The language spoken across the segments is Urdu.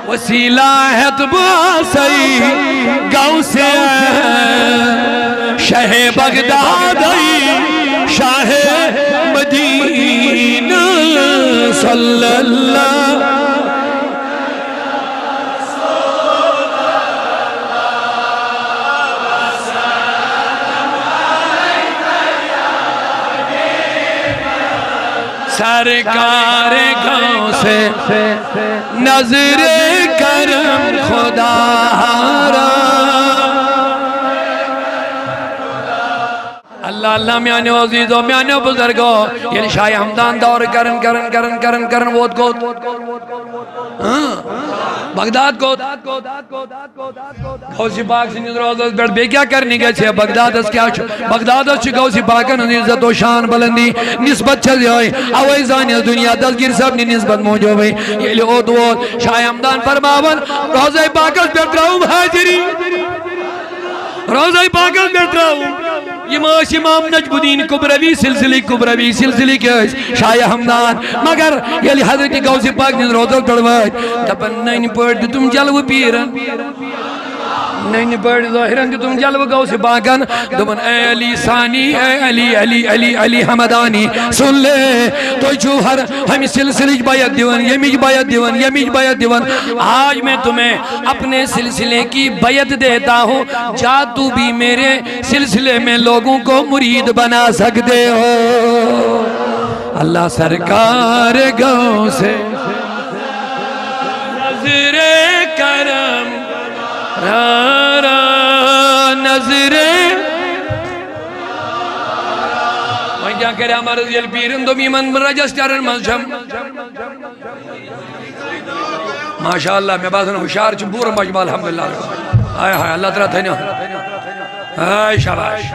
وسیلہ ہے تو باسی گاؤں سے شاہ بغداد شاہ مدینہ صلی اللہ سرکار گاؤں سے نظر کرم خدا را اللہ اللہ میانے عزیزو میانے بزرگو یعنی شاہ ہمدان دور کرن وود کو بغداد کو غوث پاک سے روزہ بیٹھ بے کیا کرنی گئے چھے بغداد اس کیا چھو بغداد اس چھے غوث پاکن عزت و شان بلندی نسبت چھل جائے اوائی زانی اس دنیا دستگیر سب نے نسبت موجو بھئی یہ لئے او دوود شاہ ہمدان فرماون روزہ پاک اس بیٹھ رہا ہوں حاجری روزہ پاک اس بیٹھ رہا ہوں یہ ماش امام نجم الدین کبروی سلسلی کے شاہ ہمدان مگر یہ حضرت غوث پاک نے روزہ تڑوائی دپن نہیں پڑھ تم جلو پیرن نہیں پڑھ ظاہرن تم جلو غوث پاکن دپن اے علی ثانی اے علی حمدانی سن لے تو جوہر ہمیں سلسلی بیعت دیون آج میں تمہیں اپنے سلسلے کی بیعت دیتا ہوں جا تو بھی میرے سلسلے میں لوگوں کو مرید بنا سکتے ہو اللہ سرکار گاؤں سے نظر کرم نظر میں کیا کرے ہمارا ذیل پیرن دو میمن رجسٹرن مذہب ماشاءاللہ میں بات ہوں ہوشیار چبور مجمع الحمدللہ آئے ہائے اللہ تعالیٰ تھے نا آئے شاباش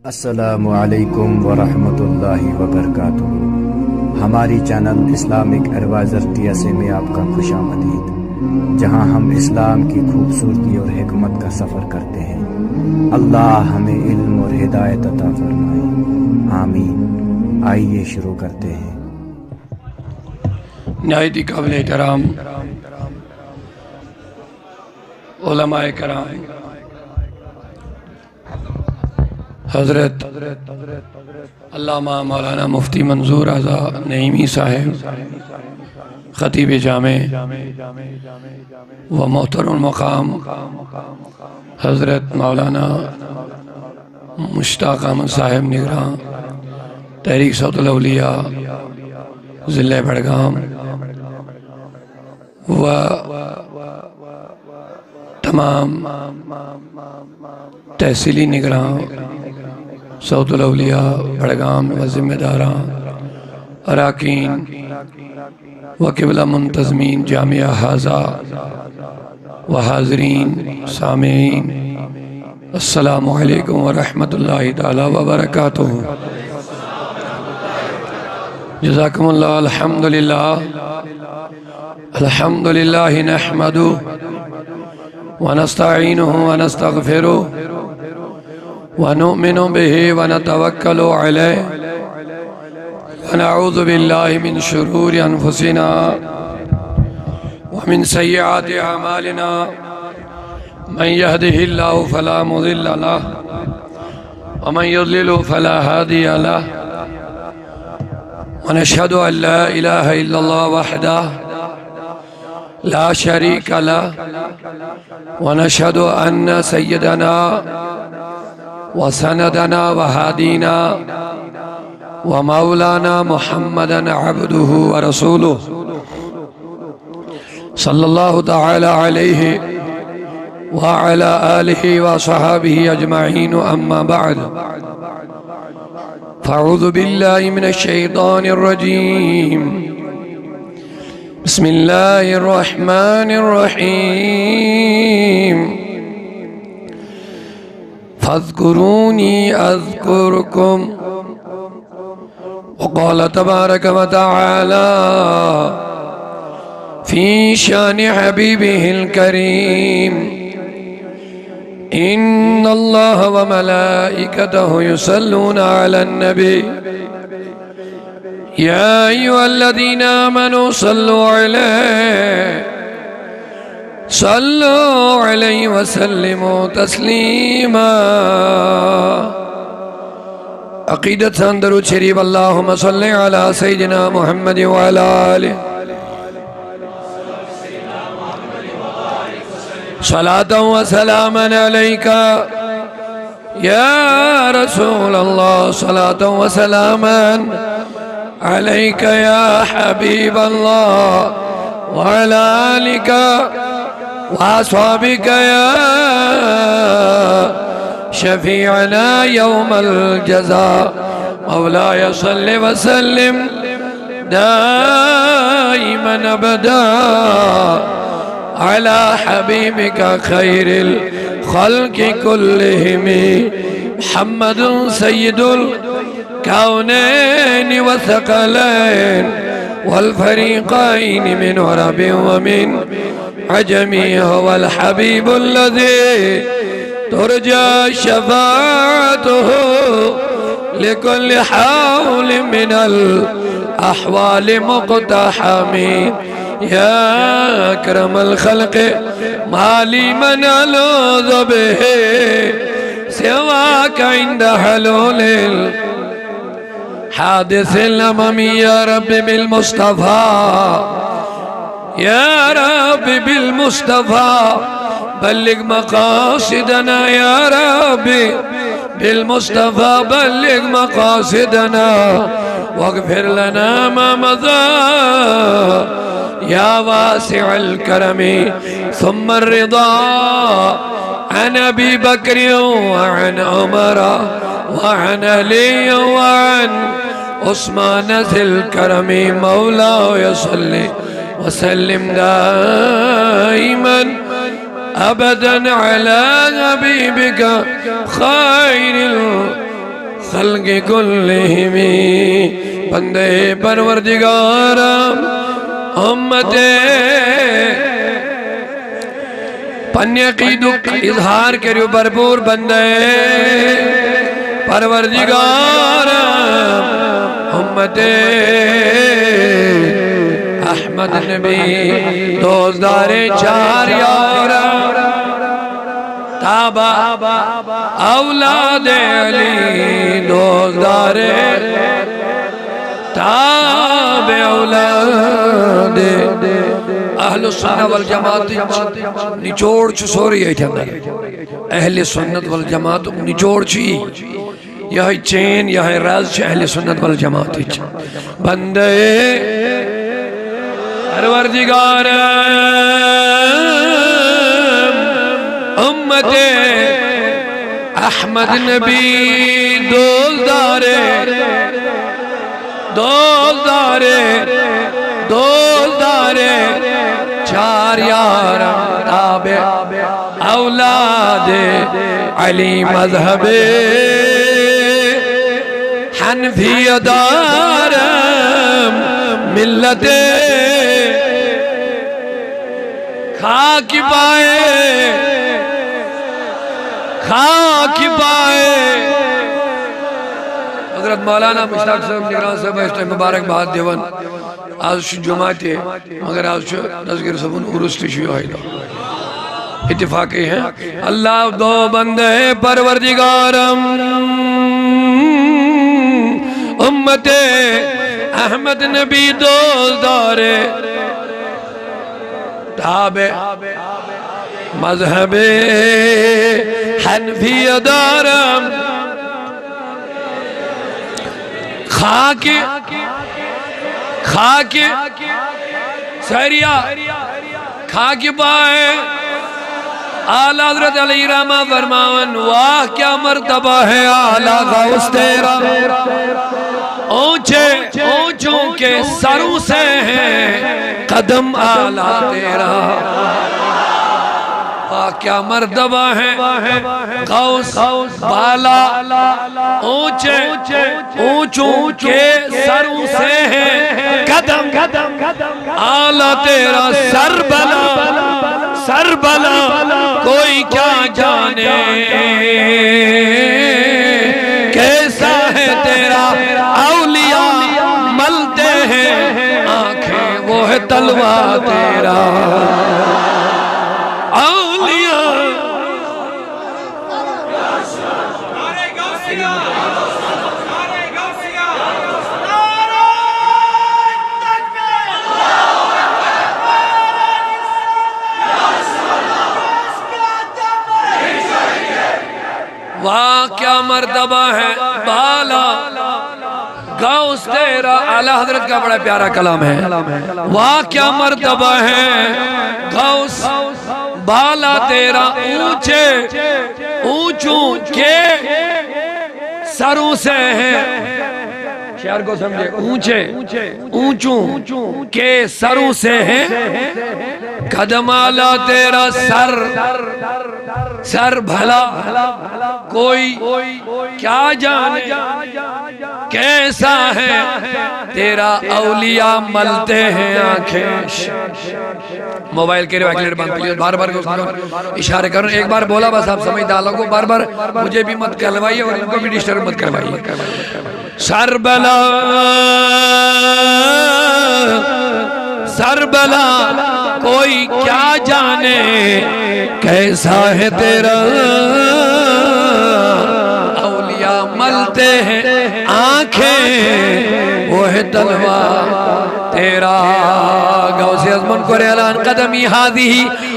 السلام علیکم ورحمۃ اللہ وبرکاتہ ہماری چینل اسلامک ایڈوائزر TSA میں آپ کا خوش آمدید جہاں ہم اسلام کی خوبصورتی اور حکمت کا سفر کرتے ہیں اللہ ہمیں علم اور ہدایت عطا فرمائے آمین آئیے شروع کرتے ہیں نہایت ہی قابل احترام علماء کرام حضرت علامہ مولانا مفتی منظور رضا نعیمی صاحب خطیب جامع و محترم مقام حضرت مولانا مشتاق احمد صاحب نگراں تحریک صوت الاولیاء ضلع بڑگام و تمام تحصیلی نگراں صوت الاولیاء بڑگام و ذمہ داراں اراکین و قبلہ منتظمین جامعہ حاضہ و حاضرین سامعین السلام علیکم ورحمۃ اللہ تعالی وبرکاتہ جزاکم اللہ الحمدللہ نحمدہ ونستعینہ ونستغفرہ ونؤمن به ونتوکل علیہ ونعوذ باللہ من شرور انفسنا ومن سیئات اعمالنا من يهده الله فلا مضل له ومن يضلل فلا هادي له ونشهد أن لا إله إلا الله وحده لا شريك له ونشهد أن سيدنا وسندنا وهادينا ومولانا محمدا عبده ورسوله صلى الله تعالى عليه وعلى آله وصحابه أجمعين أما بعد فأعوذ بالله من الشيطان الرجيم بسم الله الرحمن الرحيم فاذكروني أذكركم وقال تبارك وتعالى في شان حبيبه الكريم إن الله وملائكته يصلون على النبي يا أيها الذين آمنوا صلوا عليه وسلموا تسليما عقیدت درود شریف اللهم صل على سيدنا محمد وعلى آله صلاة وسلاما عليك يا رسول الله صلاة وسلاما عليك يا حبيب الله وعلى آلك وأصحابك يا شفيعنا يوم الجزاء مولاي صل وسلم دائما أبدا على حبيبك خير الخلق كلهم محمد سيد الكونين والثقلين والفريقين من عرب ومن عجم هو الحبيب الذي ترجى شفاعته لكل حول من الأحوال مقتحم يا أكرم الخلق ما لي من ألوذ به سواك عند حلول الحادث الأمم يا رب بالمصطفى يا رب بالمصطفى بلغ مقاصدنا يا ربي بالمصطفى بلغ مقاصدنا واغفر لنا ما مضى يا واسع الكرم ثم الرضا عن أبي بكر وعن عمر وعن علي وعن عثمان ذي الكرم مولاي صل وسلم دائما أبدا على حبيبك خير الخلق كلهم بندے پروردگار امت پنی عقیدت اظہار کریو بھرپور بندے پروردگار امت احمد نبی دوزدار چار یار تابا اولاد علی دوزدار تاب اولاد اہل سنت والجماعت نچوڑ چھ سوری ہے اہل سنت والجماعت نچوڑ چھ یہ چین یہ راز چھ اہل سنت والجماعت بندے پروردگار امت احمد نبی دوزدار چار یار تابع اولاد علی مذہب حنفی دارم ملت خاک پائے حضرت مولانا مشتاق صاحب نگران صاحب اس ٹائم مبارک بہت دیون آج جماعت ہے مگر آج دستگیر صاحبون عرس تشوی ہوئی دو اتفاقی ہیں اللہ دو بندے پروردگارم امت احمد نبی دوزدار تابع مذہب حنفی دارم خاک سہریہ خاک پائے اعلیٰ حضرت علی رحمہ فرماون واہ کیا مرتبہ ہے اعلیٰ غوث تیرا اونچوں کے سروں سے ہیں قدم اعلیٰ تیرا کیا مرتبہ ہے غوث بالا اونچوں کے سروں سے ہیں قدم اعلیٰ تیرا سر بلا کوئی کیا جانے اولیاء ملتے ہیں آنکھیں وہ ہے تلوہ تیرا اولیاء واہ کیا مرتبہ ہے بالا غوث تیرا اعلی حضرت کا بڑا پیارا کلام ہے واہ کیا مرتبہ ہے غوث بالا تیرا اونچے اونچوں کے سروں سے ہے شعر کو سمجھے اونچے اونچوں کے سروں سے ہے قدم اعلی تیرا سر بھلا کوئی کیا جانے کیسا ہے تیرا اولیاء ملتے ہیں آنکھیں موبائل کے ریوائکلیٹ بند پلیز بار بار اشارے کروں ایک بار بولا بس آپ سمجھ ڈالو کو بار بار مجھے بھی مت کروائیے اور ان کو بھی ڈسٹرب مت کروائیے سربلا کوئی کیا جانے کیسا ہے تیرا اولیاء ملتے ہیں آنکھیں وہ ہے تلوہ تیرا غوث ازمن کو اعلان قدمی ہادی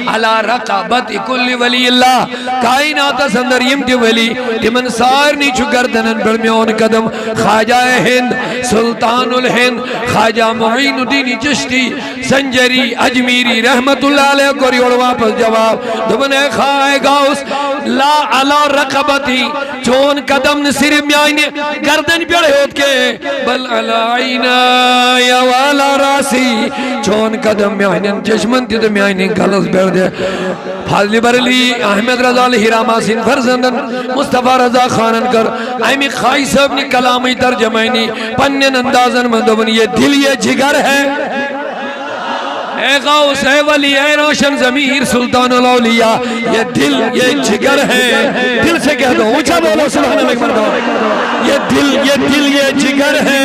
علی رقبت کل ولی اللہ کائنات سندر یمتی ولی تمن سارنی چھو گردنن برمیون قدم خواجہ ہند سلطان الہند خواجہ معین الدین چشتی سنجری اجمیری رحمت اللہ علیہ کو ریوڑ واپس جواب دمنے خواہ غوث لا علی رقبتی چون قدم نصرف میں آئینے گردن پیڑے ہوت کے بل علی عینا یا والا راسی چون قدم میں آئینے چشمن تیت میں آئینے گلس بیڑ دے فاضلی برلی احمد رضا علیہ راماسین فرزندن مصطفیٰ رضا خانن کر ایمی خواہی صاحب نے کلامی ترجمائنی پنن اندازن مندوبن یہ دل یہ جگر ہے اے غوث اے ولی اے روشن ضمیر سلطان الاولیاء یہ دل یہ جگر ہے دل سے کہہ دو اونچا بولو سبحان اللہ اکبر یہ دل یہ جگر ہے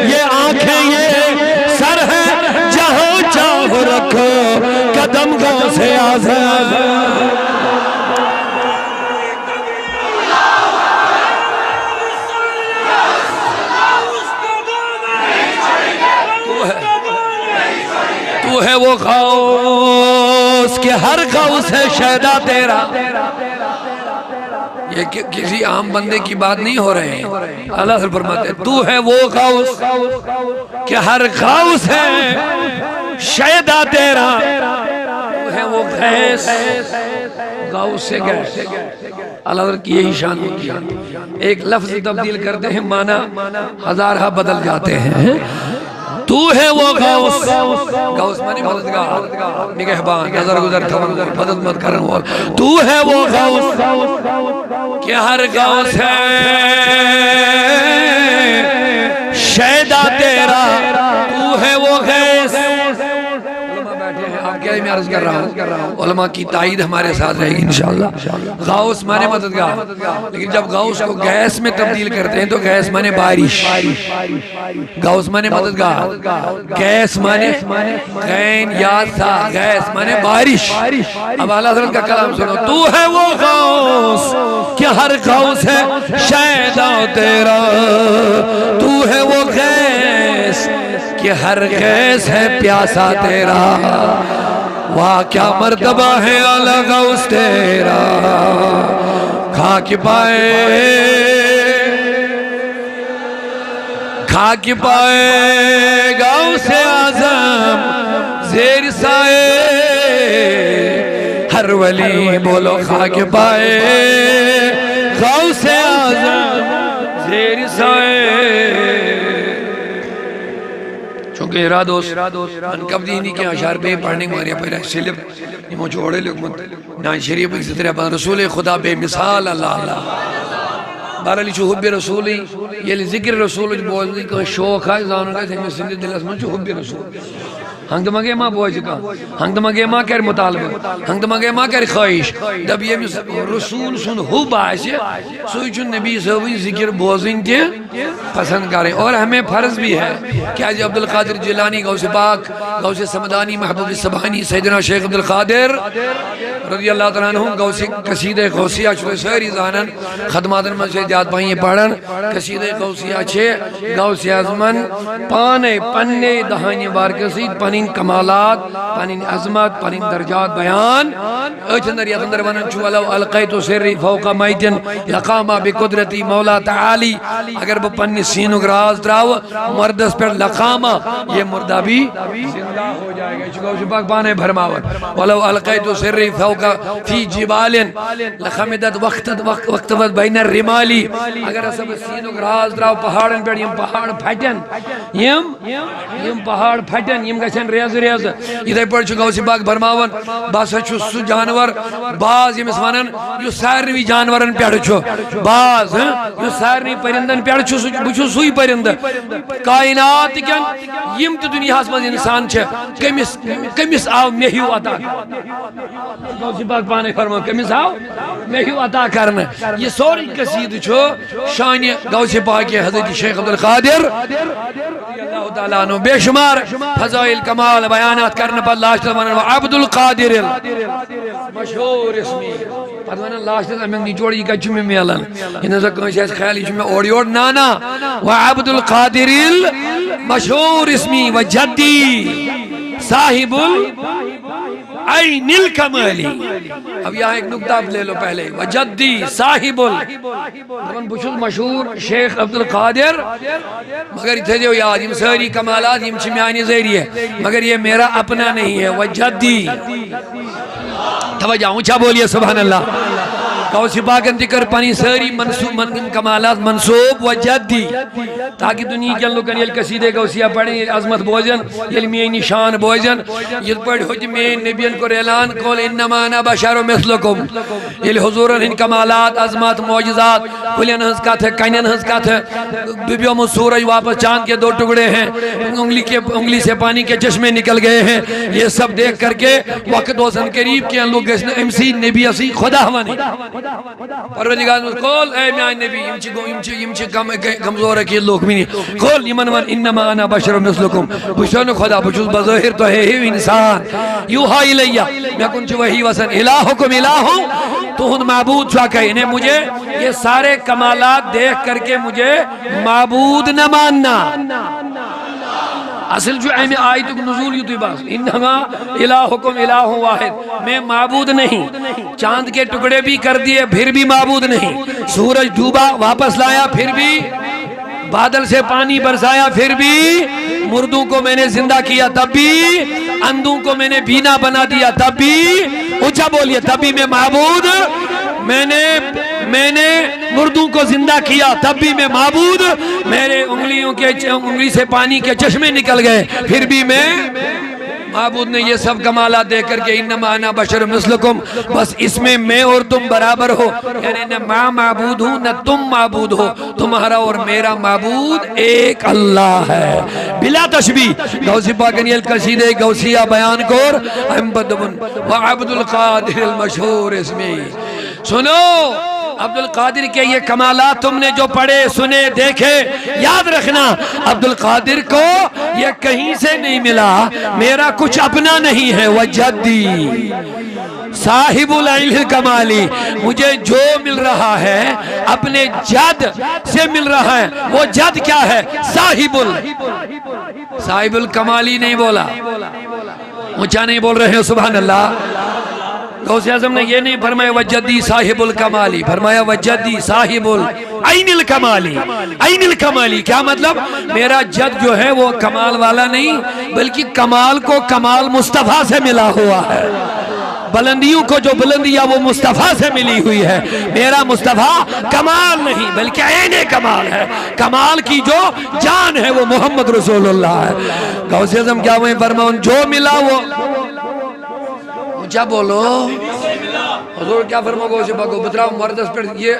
یہ آنکھیں یہ سر ہے جہاں چاہو رکھو قدم غوث اعظم تو ہے وہ غوث کہ ہر غوث ہے شہدہ تیرا یہ کسی عام بندے کی بات نہیں ہو رہے ہیں اللہ سے فرماتے ہیں تو ہے وہ غوث کہ ہر غوث ہے شہدہ تیرا تو ہے وہ غیث غوث سے غیث اللہ حضرت کی یہی شان ہوتی ہے ایک لفظ تبدیل کرتے ہیں معنی ہزارہ بدل جاتے ہیں تو ہے وہ غوث غوث مانی مددگار نگہبان نظر گزر کھوان مدد مت کرن وال تو ہے وہ غوث کہ ہر غوث ہے شہدہ تیرا تو ہے وہ غیث علماء بیٹھے ہیں آپ کیا میں عرض کر رہا ہوں علماء کی تائید ہمارے ساتھ رہے گی انشاءاللہ غوث مانے مددگار لیکن جب غوث کو گیس میں تبدیل کرتے ہیں تو گیس مانے بارش غوث مانے مددگار گیس مانے غین یاد تھا گیس مانے بارش اب اعلیٰ حضرت کا کلام سنو تو ہے وہ غوث کہ ہر غوث ہے شہدہ تیرا تو ہے وہ غیث کہ ہر غیث ہے پیاسا تیرا واہ کیا مرتبہ ہے اعلیٰ غوث تیرا خاک پائے غوث اعظم زیر سائے ہر ولی بولو خاک پائے غوث اعظم زیر سائے چونکہ ارادوس انکب دینی کے اشار بے پڑھنے ماریا پیرا سلب نیمو چھوڑے لکمت نان شریف اکسی طرح بان رسول خدا بے مثال اللہ اللہ بارلی چھو حب رسولی یہ ذکر رسول بولنے کا شوق ہے زانو کا تھے میں سندھ دل اسمان چھو حب رسول ہنگ مگے ما بوجھ کا ہنگ مگے ما کر مطالبہ ہنگ مگے ما کر خواہش دب یمس رسول سن حب آسہ سوئی چھ نبی صاحب ذکر بوزن تہ پسند کریں اور ہمیں فرض بھی ہے کیا جی عبد القادر جیلانی غوث پاک غوث سمدانی محبوب سبحانی سیدنا شیخ عبد القادر رضی اللہ تعالیٰ عنہ غوث قصید غوثیہ چھوئے ساری زانن خدماتن من سے جات پائیں پڑھن قصید غوثیہ چھے غوث اعظمن پانے پنے دہانی بارکسید پنین کمالات پنین عظمت پنین درجات بیان اچھندر یتندر ونن چھو علو القیتو سری فوق میتن لقاما بقدرتی مولا تعالی اگر وہ پنی سینو گراز دراو مردس پر لقاما یہ مردہ بھی زندہ ہو جائے گا چکو سے پاک پانے بھرماور ولو القیتو سری فوق فی جبال لخمدت وقت بین الرمالی اگر سب سینو گراز دراو پہاڑن پر یم پہاڑ پھٹن یم پہاڑ پھٹن یم گچن ریز ریز ادھے پر چکو سے پاک بھرماون باسا چھو سو جانور باز یم اسوانن یو سارنوی جانورن پیڑ چھو باز یو سارنوی پرندن پیڑ چھو بچو سوئی پرند کائنات کن یم تو دنیا حسمت انسان چھے کمیس آو میہیو عطا غوث پاک پانے فرمو کمیس آو میہیو عطا کرنا یہ سوری قصید چھو شان غوث پاک حضرت شیخ عبد القادر اللہ تعالیٰ عنہ بے شمار فضائل کمال بیانات کرنا پر لاشت ونن عبد القادر مشہور اسمی پتہ ونن لاشت امنگ نیچوڑ یہ کچھ میں میلن انہاں سے کنسی ایس خیالی چھو میں اوڑی اوڑ نانا وعبد القادر مشہور اسمی وجدی صاحب عین الکمالی اب یہاں ایک نکتہ لے لو پہلے وجدی صاحب مشہور شیخ عبد القادر مگر اتھے دیو یاد یم ساری کمالات یم چمیانی ذریعے ہے مگر یہ میرا اپنا نہیں ہے وجدی توجہ اونچا بولیے سبحان اللہ غوث پاک ذکر پانی ساری کمالات منصوب و جدی تاکہ دنیا کے لوگن یہ قصیدے غوثیہ پڑھیں عظمت بوزن یہ میانی شان بوزن یہ پڑھ ہوج میں نبیان کو اعلان قول انما انا بشر مثلکم یہ حضورن ان کمالات عظمت معجزات کلین ہنس کا تھے کینن ہنس کا تھے بیبیوں میں سورج واپس چاند کے 2 ٹکڑے ہیں انگلی سے پانی کے چشمے نکل گئے ہیں یہ سب دیکھ کر کے وقت وزن قریب کے لوگ MC نبی اسی خدا ہوانی پروردگار قول اے میان نبی یمچی کمزور ہے کہ لوگ منی قول یمن من انما انا بشر مثلکم بشن خدا بچوز بظاہر تو ہے ہی انسان یوہا الیہ میں کنچ وحی وسن الہکم الہ تو ہن معبود چھا کہے انہیں مجھے یہ سارے کمالات دیکھ کر کے مجھے معبود نہ ماننا اصل جو اہم آیت نزول یوں تو بس انہما الہکم الہ واحد میں معبود نہیں چاند کے ٹکڑے بھی کر دیے پھر بھی معبود نہیں سورج ڈوبا واپس لایا پھر بھی بادل سے پانی برسایا پھر بھی مردوں کو میں نے زندہ کیا تب بھی اندھوں کو میں نے بینا بنا دیا تب بھی اونچا بولیے تب بھی میں معبود میں نے مردوں کو زندہ کیا تب بھی میں معبود میرے انگلی سے پانی کے چشمے نکل گئے پھر بھی میں معبود نے یہ سب کمالات دے کر کے انما انا بشر مثلکم بس اس میں اور تم برابر ہو یعنی نہ میں معبود ہوں نہ تم معبود ہو تمہارا اور میرا معبود ایک اللہ ہے بلا تشبیہ غوث پاک نے القصیدہ غوثیہ بیان کر احمد و عبد القادر المشہور اسمی سنو عبد القادر کے یہ کمالات تم نے جو پڑھے سنے دیکھے یاد رکھنا عبد القادر کو یہ کہیں سے نہیں ملا میرا کچھ اپنا نہیں ہے وجدی صاحب العلم کمالی مجھے جو مل رہا ہے اپنے جد سے مل رہا ہے وہ جد کیا ہے صاحب الکمالی نہیں بولا اونچا نہیں بول رہے ہیں سبحان اللہ غوث اعظم نے یہ نہیں فرمایا وجدی صاحب الکمالی فرمایا وجدی صاحب عین الکمالی عین الکمالی کیا مطلب میرا جد جو ہے وہ کمال والا نہیں بلکہ کمال کو کمال مصطفیٰ سے ملا ہوا ہے بلندیوں کو جو بلندیاں وہ مصطفیٰ سے ملی ہوئی ہے میرا مصطفیٰ کمال نہیں بلکہ عین کمال ہے کمال کی جو جان ہے وہ محمد رسول اللہ ہے غوث اعظم کیا وہ فرماؤں جو ملا وہ کیا بولو حضور کیا فرما گو سے بگو بتراؤ مردس پر یہ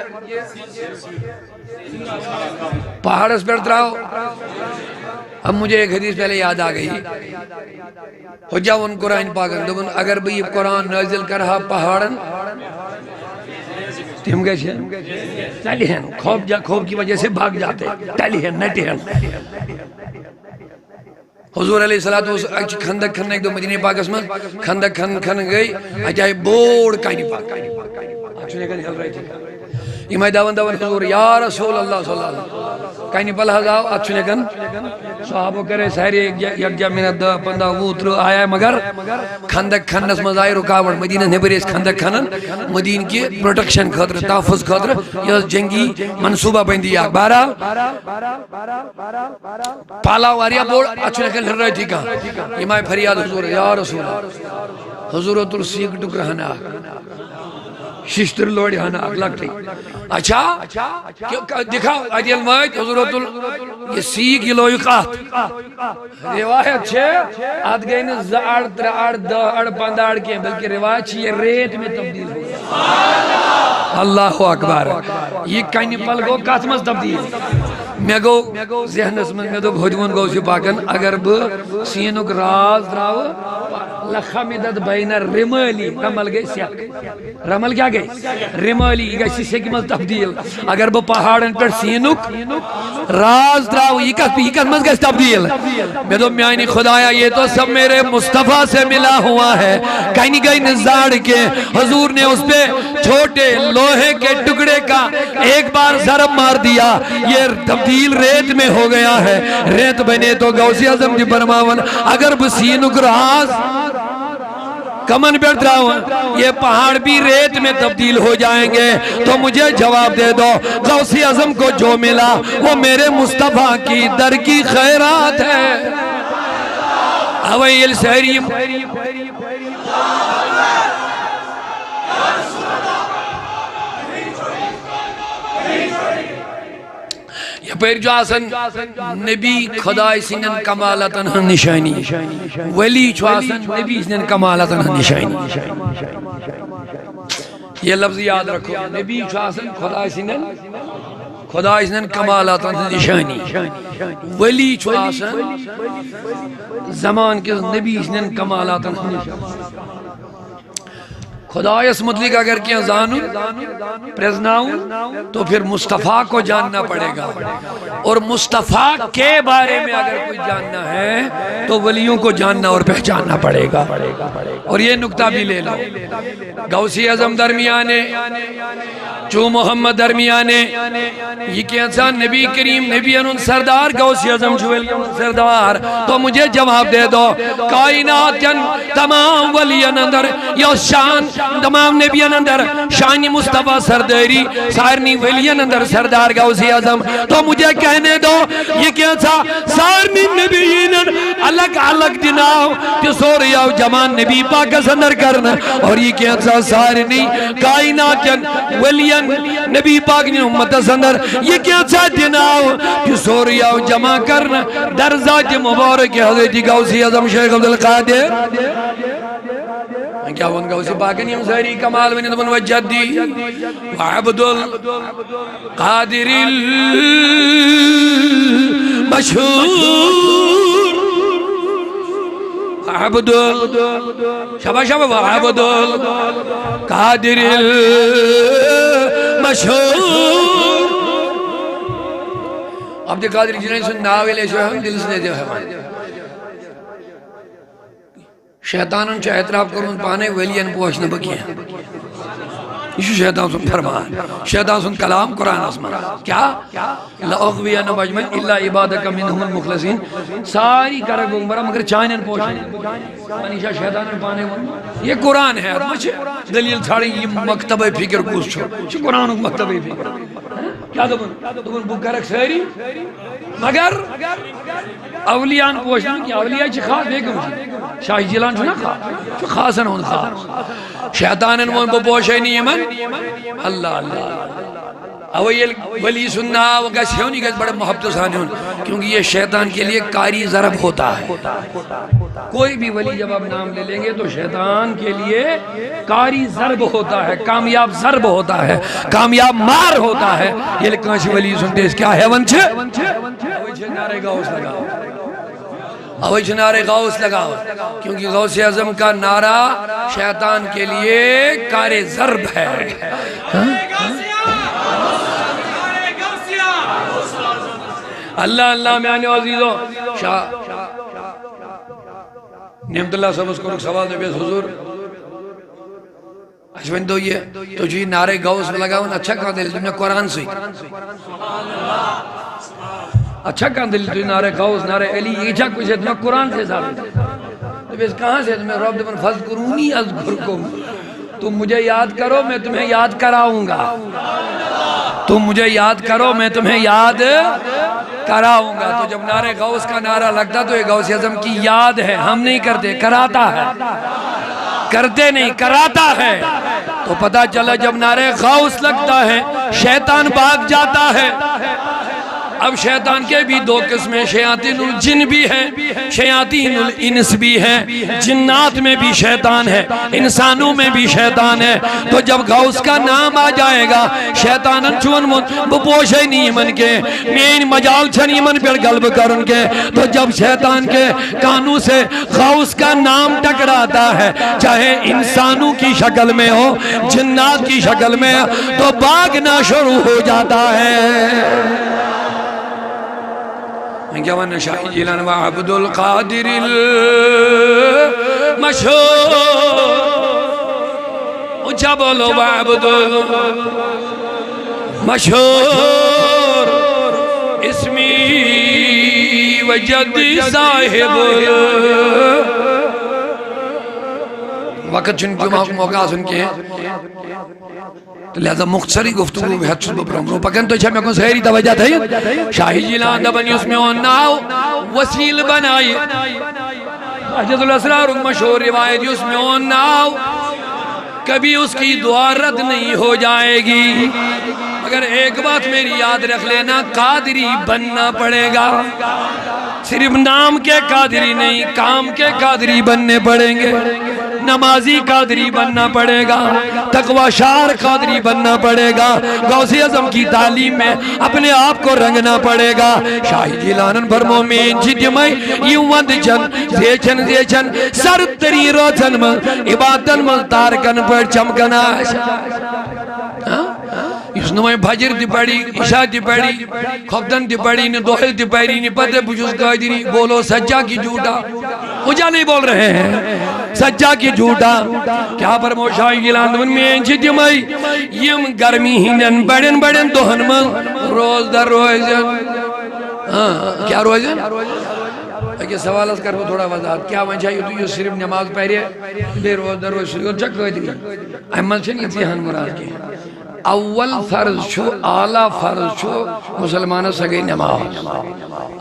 پہاڑس پر تراؤ اب مجھے ایک حدیث پہلے یاد آ گئی حجہ ان قرآن پاکن دبن اگر بھی یہ قرآن نازل کرہا پہاڑن تم گئے تلی ہیں خوف کی وجہ سے بھاگ جاتے تلی ہیں نٹی ہیں حضور علیہ السلام خندق کھننے ایک دو مدینہ پاک اس میں خندق کھن گئی اچھا بوڑ کائنی پاک اچھنے کا نکل رہی تھی امائی داون حضور یا رسول اللہ صلی اللہ علیہ وسلم کائنی پل ہزاو اچھنے کن صحابہ کرے سہری یک جا منت دا پندہ ووتر آیا مگر خندق کھنس مزائی رکاوٹ مدینہ نبریس خندق کھنن مدین کی پروٹیکشن خطر تحفظ خطر یہ جنگی منصوبہ بندی آگ بہرحال پالا واریا بوڑ اچھنے کن لڑ رہی تھی کہاں امائی فریاد حضور یا رسول اللہ حضور تر سیک ٹک رہنا ششتر لوڑی ہانا لگتی اچھا دکھاؤ عدیل مائد حضورت یہ سیگ یہ لوئی قات روایت چھے آدھ گئی نے زاڑ ترآڑ دہڑ پنداڑ کے بلکہ روایت چھے یہ ریت میں تبدیل ہو اللہ اکبر یہ کہیں پل گو کاتمز تبدیل میں گو ذہن اسمن میں دو بھجون گو سی پاکن اگر بو سینک راز دراو لخمدت بین رمالی رمل گئی سیاک رمل کیا گئی رمالی یہ گئی سیکھ مز تبدیل اگر بو پہاڑن پر سینک راز دراو یہ کس مز گئی تبدیل میں دو میانی خدایا یہ تو سب میرے مصطفیٰ سے ملا ہوا ہے کہیں گئی نزاڑ کے حضور نے اس پہ چھوٹے لوہے کے ٹکڑے کا ایک بار ضرب مار دیا یہ تبدیل ریت میں ہو گیا ہے ریت بنے تو غوث اعظم جی فرماون اگر بسینک راز کمن بیٹھ رہا ہوں یہ پہاڑ بھی ریت میں تبدیل ہو جائیں گے تو مجھے جواب دے دو غوث اعظم کو جو ملا وہ میرے مصطفیٰ کی در کی خیرات ہے اویل سہریم یہ پیر جو آسن نبی خدای سنن کمالتن نشانی ولی جو آسن نبی سنن کمالتن نشانی یہ لفظ یاد رکھو نبی جو آسن خدای سنن کمالتن نشانی ولی جو آسن زمان کے نبی سنن کمالتن نشانی خدا اس مطلق اگر کیا زانو پریزناؤں تو پھر مصطفیٰ کو جاننا پڑے گا اور مصطفیٰ کے بارے میں اگر کوئی جاننا ہے تو ولیوں کو جاننا اور پہچاننا پڑے گا اور یہ نکتہ بھی لے لو غوث اعظم درمیانے جو محمد درمیانے یہ کیسا نبی کریم نبی انہوں سردار غوث اعظم سردار تو مجھے جواب دے دو کائنات تمام ولیان اندر یا شان تمام نبیان اندر شانی مصطفیٰ سرداری سارنی ولیان اندر سردار غوث اعظم تو مجھے کہنے دو یہ کیسا سارنی نبیین الگ الگ دناؤ کہ سوریا جمان نبی پاک اندر کرنا اور یہ کیسا سارنی کائنات ولیان نبی پاک نے امت اندر یہ کیسا دناؤ کہ سوریا جمع کرنا در ذات مبارک حضرت غوث اعظم شیخ عبدالقادر کیا ان کا اسی پاکن یم سہری کمال ونید من وجدی وعبد القادر المشہور وعبد شبہ شبہ وعبد القادر المشہور عبدالقادر جنہیں سن ناوے لے شوہ ہم دل سے دے ہمیں شیطانن چاہ اعتراف کرون پانے ویلین پوچھنے بکیے ہیں یہ شیطان سن فرمان شیطان سن کلام قرآن اسمان کیا لَأُغْوِيَنَ مَجْمَنْ إِلَّا عِبَادَكَ مِنْهُمُ الْمُخْلَصِينَ ساری کرک گنبرا مگر چاہنین پوچھنے منیشہ شیطانن پانے یہ قرآن ہے مجھے دلیل چھاڑی یہ مکتبہ فکر کس چھو یہ قرآن مکتبہ فکر کیا دبن بکرک سہری مگر اولیان پوچھنے کی اولیاء چی خاص بیگم شاہ جیلان چھو نا خاصن ہون خاص شیطانن وہ پوچھے نہیں من اللہ اللہ اویل ولی سننا وگس ہونی گز بڑے محبت سانے ہون کیونکہ یہ شیطان کے لیے کاری ضرب ہوتا ہے کوئی بھی ولی جب آپ نام لے لیں گے تو شیطان کے لیے کاری ضرب ہوتا ہے کامیاب ضرب ہوتا ہے کامیاب مار ہوتا ہے یہ لکھنچ ولی سنتے اس کیا ہے ونچے نعرے گا اس لگا اوش نعرے غوث لگاؤ، کیونکہ غوث اعظم کا نعرہ شیطان کے لیے کار ضرب ہے۔ اللہ اللہ میانے عزیزو شاہ نعمت اللہ صاحب اس کو رکھ سوال دے بیس حضور اشوین دو یہ تو جی نعرے غوث لگاؤں اچھا کہاں دل تمہیں قرآن سے اچھا کہاں دل تمہیں نعرے غوث نعرے علی یہ جا کچھ ہے تمہیں قرآن سے ثابت تو بیس کہاں سے تمہیں رب دمن فذکرونی اذکرکم تم مجھے یاد کرو میں تمہیں یاد کراؤں گا، تم مجھے یاد کرو میں تمہیں یاد کراؤں گا۔ تو جب نعرے غوث کا نعرہ لگتا تو یہ غوث اعظم کی یاد ہے، ہم نہیں کرتے، کراتا ہے، کرتے نہیں کراتا ہے۔ تو پتہ چلا جب نعرے غوث لگتا ہے شیطان بھاگ جاتا ہے۔ اب شیطان کے بھی دو قسمیں، شیاطین الجن بھی ہیں، شیاطین الانس بھی ہیں، جنات میں بھی شیطان ہے، انسانوں میں بھی شیطان ہے۔ تو جب غوث کا نام آ جائے گا شیطان چون بپوشے نہیں من کے مین مجال چھنی من پر غلب کرن کے، تو جب شیطان کے کانوں سے غوث کا نام ٹکراتا ہے چاہے انسانوں کی شکل میں ہو جنات کی شکل میں تو بھاگنا شروع ہو جاتا ہے۔ جوان شاہی جیلان و عبد القادر المشہور اچھا بولو و عبد المشہور اسمی و جدی صاحب وقت چن کیوں موقع سن کے تو لہذا مختصری گفتگو بھی حد سے بپرمرو پکن تو چھے میں کون سہری توجہ تھا شاہی جیلان دبنی اس میں اوناو وسیل بنائی حجت الاسرار مشہور روایت اس میں اوناو کبھی اس کی دعا رد نہیں ہو جائے گی، مگر ایک بات میری یاد رکھ لینا قادری بننا پڑے گا، صرف نام کے قادری نہیں کام کے قادری بننے پڑیں گے، نمازی قادری بننا پڑے گا، تقوی شار قادری بننا پڑے گا، غوث اعظم کی تعلیم میں اپنے آپ کو رنگنا پڑے گا۔ شاہی جیلانن فرمو مین جدمائی یوں وند چن زیچن سر تری روچن من عبادن من تارکن پر چمکنا اس نمائیں بھجر دی پڑی عشاء دی پڑی خفتن دی پڑی نے دوحل دی پڑی نے پتہ بجوز قائدی بولو سجا کی جھوٹا اجا نہیں بول رہے ہیں سجا کی جھوٹا کیا فرمو شاہی جیلان دون میں انچی دمائی یم گرمی ہندن بڑن بڑن دوہن من روز در روزن کیا روزن اگر سوال از کرو تھوڑا وضاحت کیا وجہ یہ تو یہ صرف نماز پہرے بے روز در روز شروع چک قائدی احمد چھن اتحان مراد کی اول فرض چھو اعلیٰ فرض چھو مسلمانہ سگئی نماز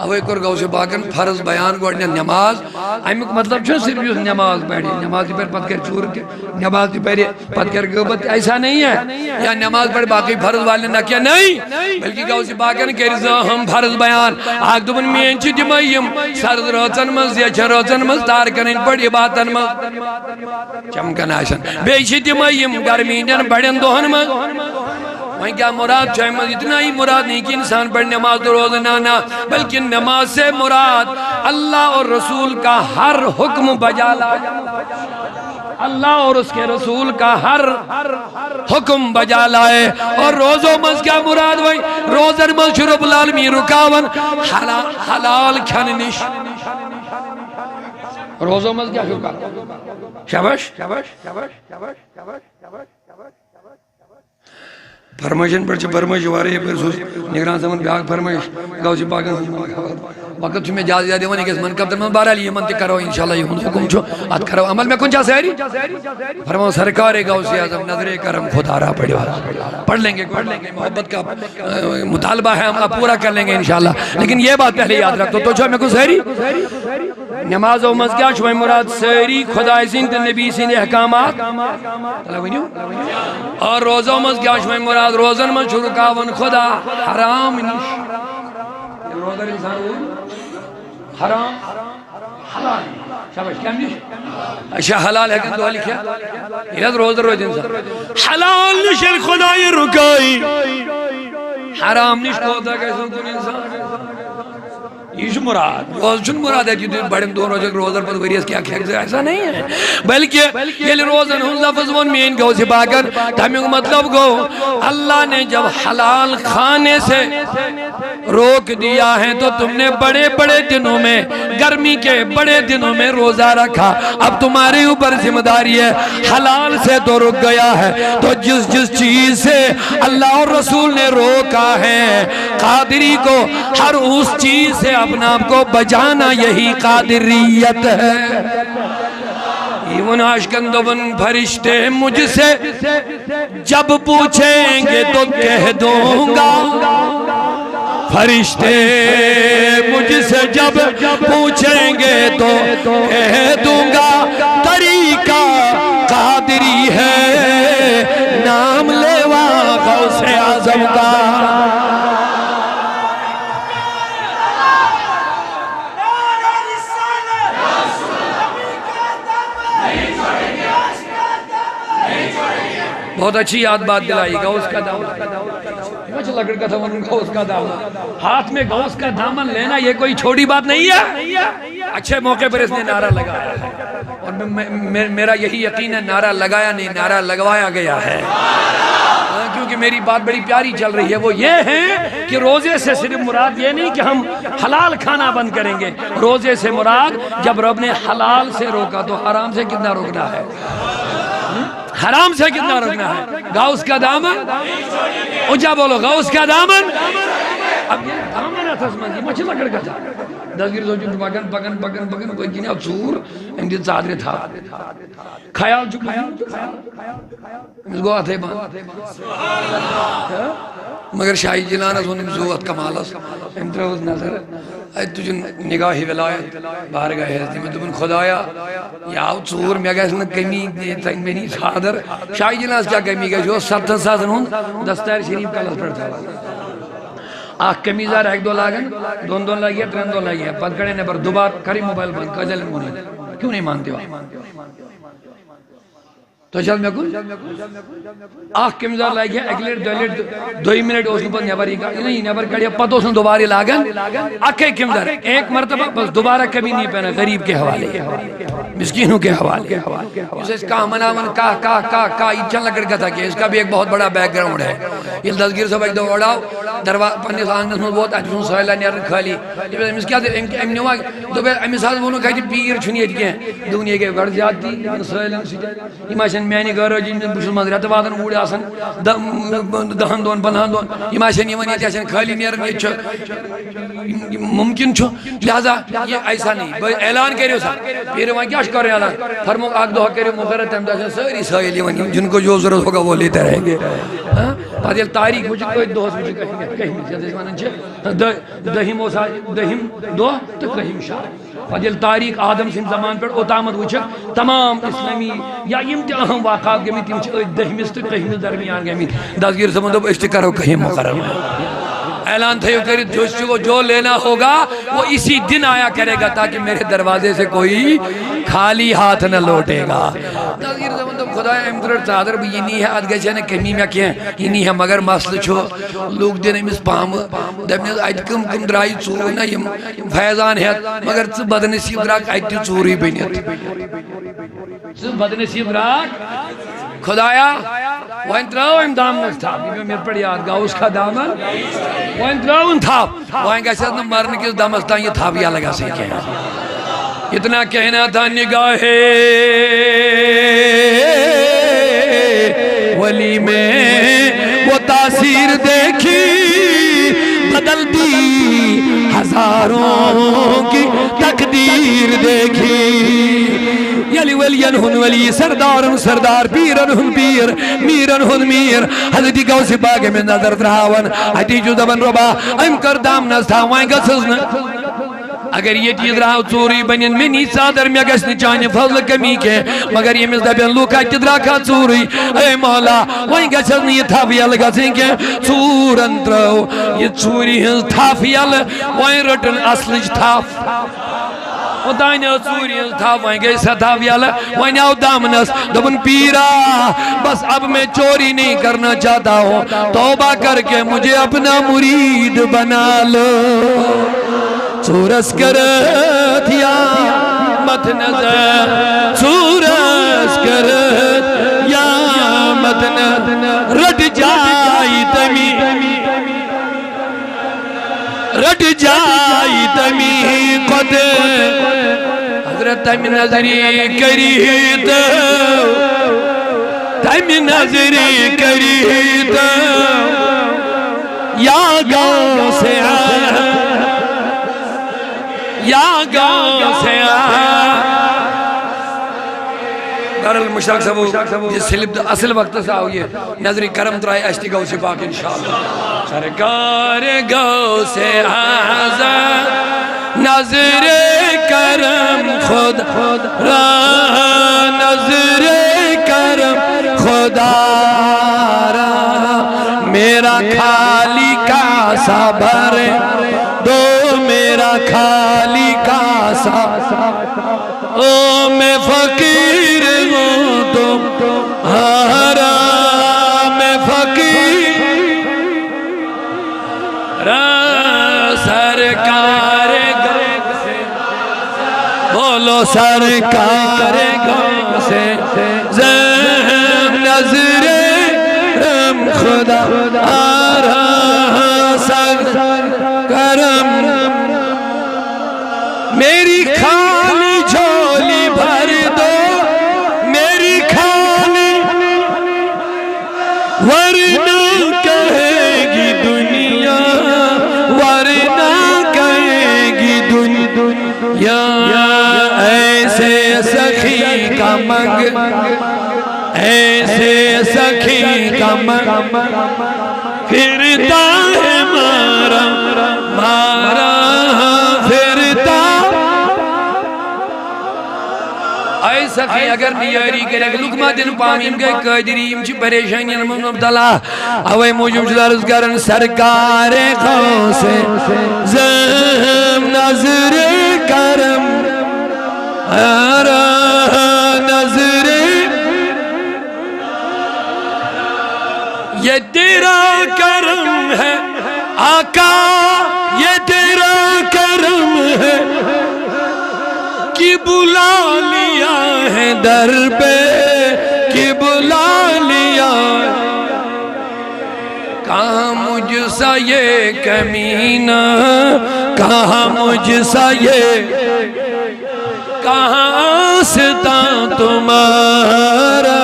اوے کر گو سے باقن فرض بیان گوڑنے نماز امیک مطلب چھو صرف یہ نماز پڑھی نماز پر پت کر چور کے نماز پر پت کر گوبت ایسا نہیں ہے یا نماز پڑھ باقی فرض والے نہ کیا نہیں بلکہ گو سے باقن کرزا ہم فرض بیان آگ دبن میں انچی دمائیم سرد روچن مز یا چھن روچن مز تارکنن پڑھ عبادتن مز چمکن آشن بیشی دمائیم گرمینن بڑھن دوہن مز وہیں کیا مراد چاہے اتنا ہی مراد نہیں کہ انسان پڑھ نماز تو روز نانا بلکہ نماز سے مراد اللہ اور رسول کا ہر حکم بجا لائے اللہ اور اس کے رسول کا ہر حکم بجا لائے اور روزوں مز کیا مراد وہیں روزن مز شرب العالمی رکاون حلال کھننش روزوں مز کیا شکا شبش فرمائشن پر فرمائش وارے پر سوچ نگران سمن بیاگ فرمائش گاؤں سے باگن وقت میں جاز زیادہ ہونے کے اس من کب در من بارا لیے منطق کرو انشاءاللہ یہ حکم چھو آت کرو عمل میں کن چاہ سہری فرماؤ سرکار گاؤں سے اعظم نظر کرم خدا رہا پڑھ لیں گے محبت کا مطالبہ ہے ہم پورا کر لیں گے انشاءاللہ لیکن یہ بات پہلے یاد رکھ تو چھو میں کن سہری نماز و مزگاہ چھوئے مراد سہری خدا سند نبی سند احکامات اور روزہ و مزگاہ چھوئے مراد روزن من شروع کاون خدا حرام نش روزن انسان حرام حلال شابش کیا نش اچھا حلال ہے کہ دعا لکھیا یہ روزن روز انسان حلال نشر خدای رکائی حرام نش کو ہوتا کیسے کن انسان یہ مراد روز مراد ہے کہ بڑے دو روزہ روزہ پر وریس کیا کھیک ایسا نہیں ہے بلکہ یہ روزن ہن لفظ ون مین گو سے باگر تمیوں مطلب گو اللہ نے جب حلال کھانے سے روک دیا ہے تو تم نے بڑے بڑے دنوں میں گرمی کے بڑے دنوں میں روزہ رکھا اب تمہارے اوپر ذمہ داری ہے حلال سے تو رک گیا ہے تو جس چیز سے اللہ اور رسول نے روکا ہے قادری کو ہر اس چیز سے اپنا آپ کو بچانا یہی قادریت ہے عاشقندبن فرشتے مجھ سے جب پوچھیں گے تو کہہ دوں گا فرشتے مجھ سے جب پوچھیں گے تو کہہ دوں گا طریقہ قادری ہے نام لیوا غوث اعظم کا بہت اچھی یاد بات دلائی غوث کا دامن مجھے لگڑ کا تھا غوث کا دامن ہاتھ میں غوث کا دامن لینا یہ کوئی چھوٹی بات نہیں ہے اچھے موقع پر اس نے نعرہ لگایا ہے اور میرا یہی یقین ہے نعرہ لگایا نہیں نعرہ لگوایا گیا ہے کیونکہ میری بات بڑی پیاری چل رہی ہے وہ یہ ہے کہ روزے سے صرف مراد یہ نہیں کہ ہم حلال کھانا بند کریں گے روزے سے مراد جب رب نے حلال سے روکا تو حرام سے کتنا روکنا ہے حرام سے کتنا روکنا ہے غوث کا دامن اونچا بولو غوث کا دامن اب یہ دامن ہے تسمن یہ مچھلا کر گا دسگیر سوچو پکن کوئی گینے اب سور اندید صادر تھا خیال چکا اس کو آتے بان مگر شاہی جلانہ سونیم زوت کمالس امتروز نظر تجھے نگاہی ولایت بارگاہ حضرت میں تمہیں خدایا یا ژور میں گئے سن کمی میں نہیں صادر شاہی جلانہ کیا کمی گئے جو 70 ساسن ہوں دستار شریف کا لفظ پڑھتا ہے آخ کمیزار ایک دو لاغن دون لاغی ہے ترین دو لاغی ہے پد کڑے نے پر دوبار کری موبائل بند کجل مونی کیوں نہیں مانتے ہو تو چل میں کن آخ کمیزار لاغی ہے ایک لیٹ دو لیٹ دوئی منٹ اس پر نیبر ہی نہیں نیبر کڑی ہے پتو سن دوباری لاغن آکھے کمیزار ایک مرتبہ بس دوبارہ کبھی نہیں پہنا غریب کے حوالے مسکینوں کے حوالے اسے اس کا منامن کا ایچن لگڑ کا تھا کہ اس کا بھی ایک بہت بڑا بیک گراؤنڈ ہے یہ دستگیر صاحب ایک دو اوڑاؤ پنیس آنگنس میں بہت اچھون سوئلہ نیرن کھالی امس کیا دے امنی ہوا تو بے امس آز بونو کہتی پیر چھنیت کے دنیا کے گھر جاتی سوئلہ سوئلہ اماشن میانی گھر جن بشل مدریت وادن اوڑی آسن دہن دون پنہن دون اماشن یہ ونیت آسن کھالی نیرن یہ چھو ممکن چھو لہذا یہ ایسا نہیں اعلان کریو سا پیر وہاں کیا شکر اعلان فرمو آگ دو کریو مغرد ہم دا ساری سائلی ونی جن کو جو ضرورت ہوگا وہ لیتے رہیں گے پادیل تاریخ مجھے کوئی دوست مجھے کہیں دہیم دو تو کہیں شاہ فضل تاریخ آدم سن زمان پر اتامت وچھک تمام اسلامی یا امتی اہم واقعات گمی تیم دہیمس تو کہیں درمیان گمی دستگیر سمندو اشتکارو کہیں مقرر اعلان تھے جو لینا ہوگا وہ اسی دن آیا کرے گا تاکہ میرے دروازے سے کوئی خالی ہاتھ نہ لوٹے گا دستگیر سمندو خدا امتر چادر بھی یہ نہیں ہے آدھ گئے کمی میں کیا یہ نہیں ہے مگر مسل چھو لوگ دینے میں پام دمیں آج کم درائی چور نا یہ فیضان ہے مگر بدنسیب راک آج چوری بینیت بدنسیب راک خدایا وہ انتراؤ امدام نستھا میرے پر یاد گا اس کا دامن وہ انتراؤ انتھا وہ انگا شاید مرن کس دامستان یہ تھا بھی لگا سکے اتنا کہنا تھا نگاہ ولی میں وہ تاثیر دیکھی بدل دی ہزاروں کی تقدیر دیکھی یلی ولین ہن ولی سردارن سردار پیرن ہن پیر میرن ہن میر حضرتی غوث پاک میں نظر دراون حتی جو دبن ربا ام کردام نستا وائن گسزن اگر یہ چیز رہا چوری بنین میں نہیں صادر میں گشت چاہنے فضل کمی کے مگر یہ مزدہ بین لوکا چدرا کا چوری اے مولا وہیں گشت نہیں تھا فیال گسیں کے چور انترو یہ چوری ہنس تھا فیال وہیں رٹن اصلج تھا ودائن چوری ہنس تھا وہیں گئی ستا فیال وہیں آو دامنس دبن پیرا بس اب میں چوری نہیں کرنا چاہتا ہوں توبہ کر کے مجھے اپنا مرید بنا لو سورس کرت یا مت نظر سورس کرت یا مت نظر رٹ جائی تمی رٹ جائی تمی قد حضرت تمی نظری کرید تمی نظری کرید یا گاؤں سے یا گاؤں سے دارل مشتاق صاحب یہ سلب اصل وقت سے آؤ یہ نظری کرم ترائی اشتی گاؤں سے پاک انشاءاللہ سرکار گاؤں سے آزاد نظر کرم خود را نظر کرم خدا را میرا خالی کاسا بھر دو میرا خالی کاسا او میں فقیر ہوں تم ہارا میں فقیر سرکار گاؤں سے بولو سرکار گاؤں سے نظر خدا آرہا سر کرم میری خالی جھولی بھر دو میری خالی ورنہ کہے گی دنیا ورنہ کہے گی دنیا ایسے سخی کا منگ ایسے سخی کا منگ پھرتا ہے مارا مارا پھرتا اے سخی اگر نیاری کرے لکمہ دن پامیم گئے قادریم چی پریشانی نمم مبتلا اوے موجب جدارز کرن سرکار خواہ سے زم نظر کرم آرہ نظر یہ تیرا کرم ہے آقا یہ تیرا کرم ہے کہ بلا لیا ہے در پہ کہ بلا لیا کہاں مجھ سا یہ کمینہ کہاں مجھ سا یہ کہاں آستا تمہارا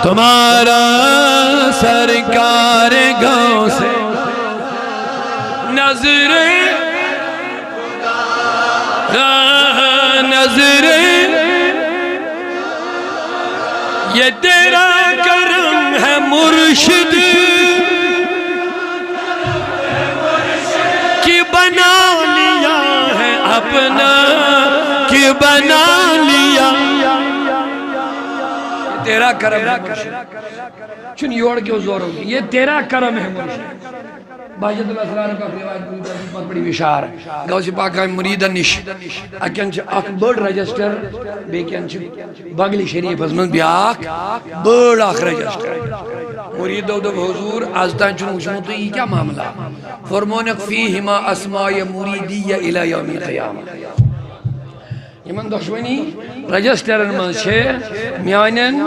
تمہارا سرکار گاؤں سے نظر نظر یہ تیرا کرم ہے مرشد کہ بنا لیا ہے اپنا کہ بنا لیا تیرا کرم ہے مرشد چن یوڑ کیوں زور ہوگی یہ تیرا کرم ہے مرشد باجت اللہ سلام کا روایت بہت بڑی وشار گوسی پاک کا مرید نش اکن چھ اک بڑ رجسٹر بیکن چھ بغلی شریف ازمن بیاک بڑ اک رجسٹر مرید دو حضور ازدان چن وچھنو تو یہ کیا معاملہ فرمونک فیہما اسماء مریدیہ الى یوم القیامہ یمن دشوانی رجسٹرن من چھے میانن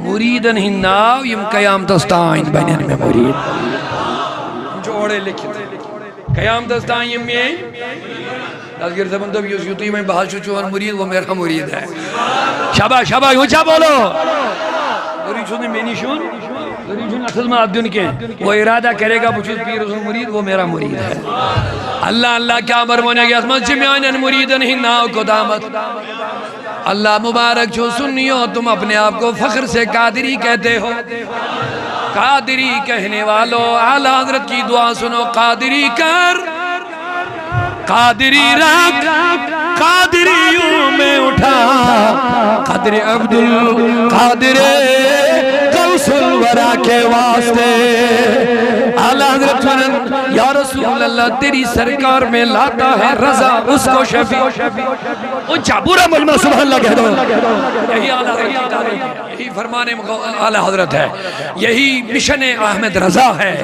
مریدن ہن ناو یم قیام دستائن بینن میں مرید جوڑے لکھت قیام دستائن یم میں دازگیر زبان دب یوتی میں بحث چوچوان مرید وہ میرا مرید ہے شابہ شابہ یوچا بولو دوری چھوڑنے میں نیشون دوری چھوڑنے خدمات دن کے وہ ارادہ کرے گا بچوز پیر رسول مرید وہ میرا مرید ہے اللہ اللہ کیا برمونے گیا اسمان جمیانن مریدن ہی ناو کو دامت اللہ مبارک چھو سنیو تم اپنے آپ کو فخر سے قادری کہتے ہو قادری کہنے والو اعلیٰ حضرت کی دعا سنو قادری کر قادری رکھ قادریوں میں اٹھا قادر عبدالقادر غوث الورا کے واسطے اعلیٰ حضرت سنن یا رسول رسول اللہ تیری سرکار میں لاتا ہے رضا اس کو شفیع. اونچا پورا مجمع سبحان اللہ کہہ دو. یہی اعلیٰ حضرت کی تعریف ہے, یہی فرمان اعلیٰ حضرت ہے, یہی مشن احمد رضا ہے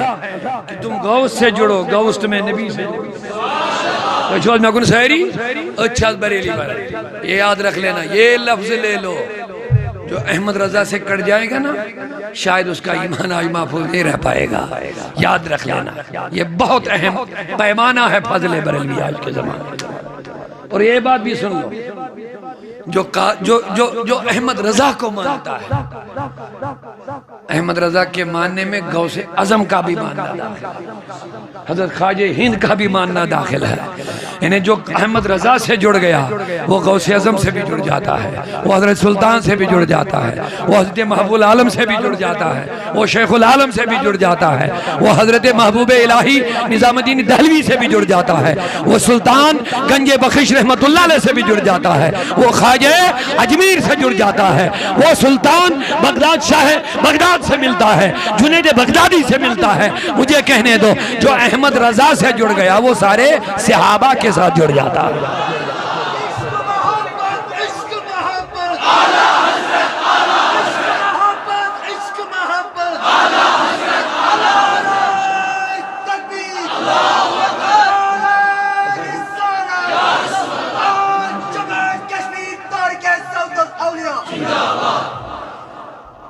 کہ تم غوث سے جڑو, غوث تمہیں نبی سے جڑو. میں کن سہری اچھا بریلی بار یہ یاد رکھ لینا, یہ لفظ لے لو, جو احمد رضا سے کٹ جائے گا نا شاید اس کا ایمان آج محفوظ نہیں رہ پائے گا. یاد رکھ لینا, یہ بہت اہم پیمانہ ہے فضل بریلوی آج کے زمانے. اور یہ بات بھی سن لو, جو احمد رضا کو مانتا ہے, احمد رضا کے ماننے میں غوث اعظم کا بھی ماننا داخل ہے, حضرت خواجہ ہند کا بھی ماننا داخل ہے. یعنی جو احمد رضا سے جڑ گیا وہ غوث اعظم سے بھی جڑ جاتا ہے, وہ حضرت سلطان سے بھی جڑ جاتا ہے, وہ حضرت محبوب العالم سے بھی جڑ جاتا ہے, وہ شیخ العالم سے بھی جڑ جاتا ہے, وہ حضرت محبوب الہی نظام الدین دہلوی سے بھی جڑ جاتا ہے, وہ سلطان گنج بخش رحمت اللہ علیہ سے بھی جڑ جاتا ہے, وہ خواجہ اجمیر سے جڑ جاتا ہے, وہ سلطان بغداد شاہ بغداد سے ملتا ہے, جنید بغدادی سے ملتا ہے. مجھے کہنے دو, جو احمد رضا سے جڑ گیا وہ سارے صحابہ کے ساتھ جڑ جاتا ہے.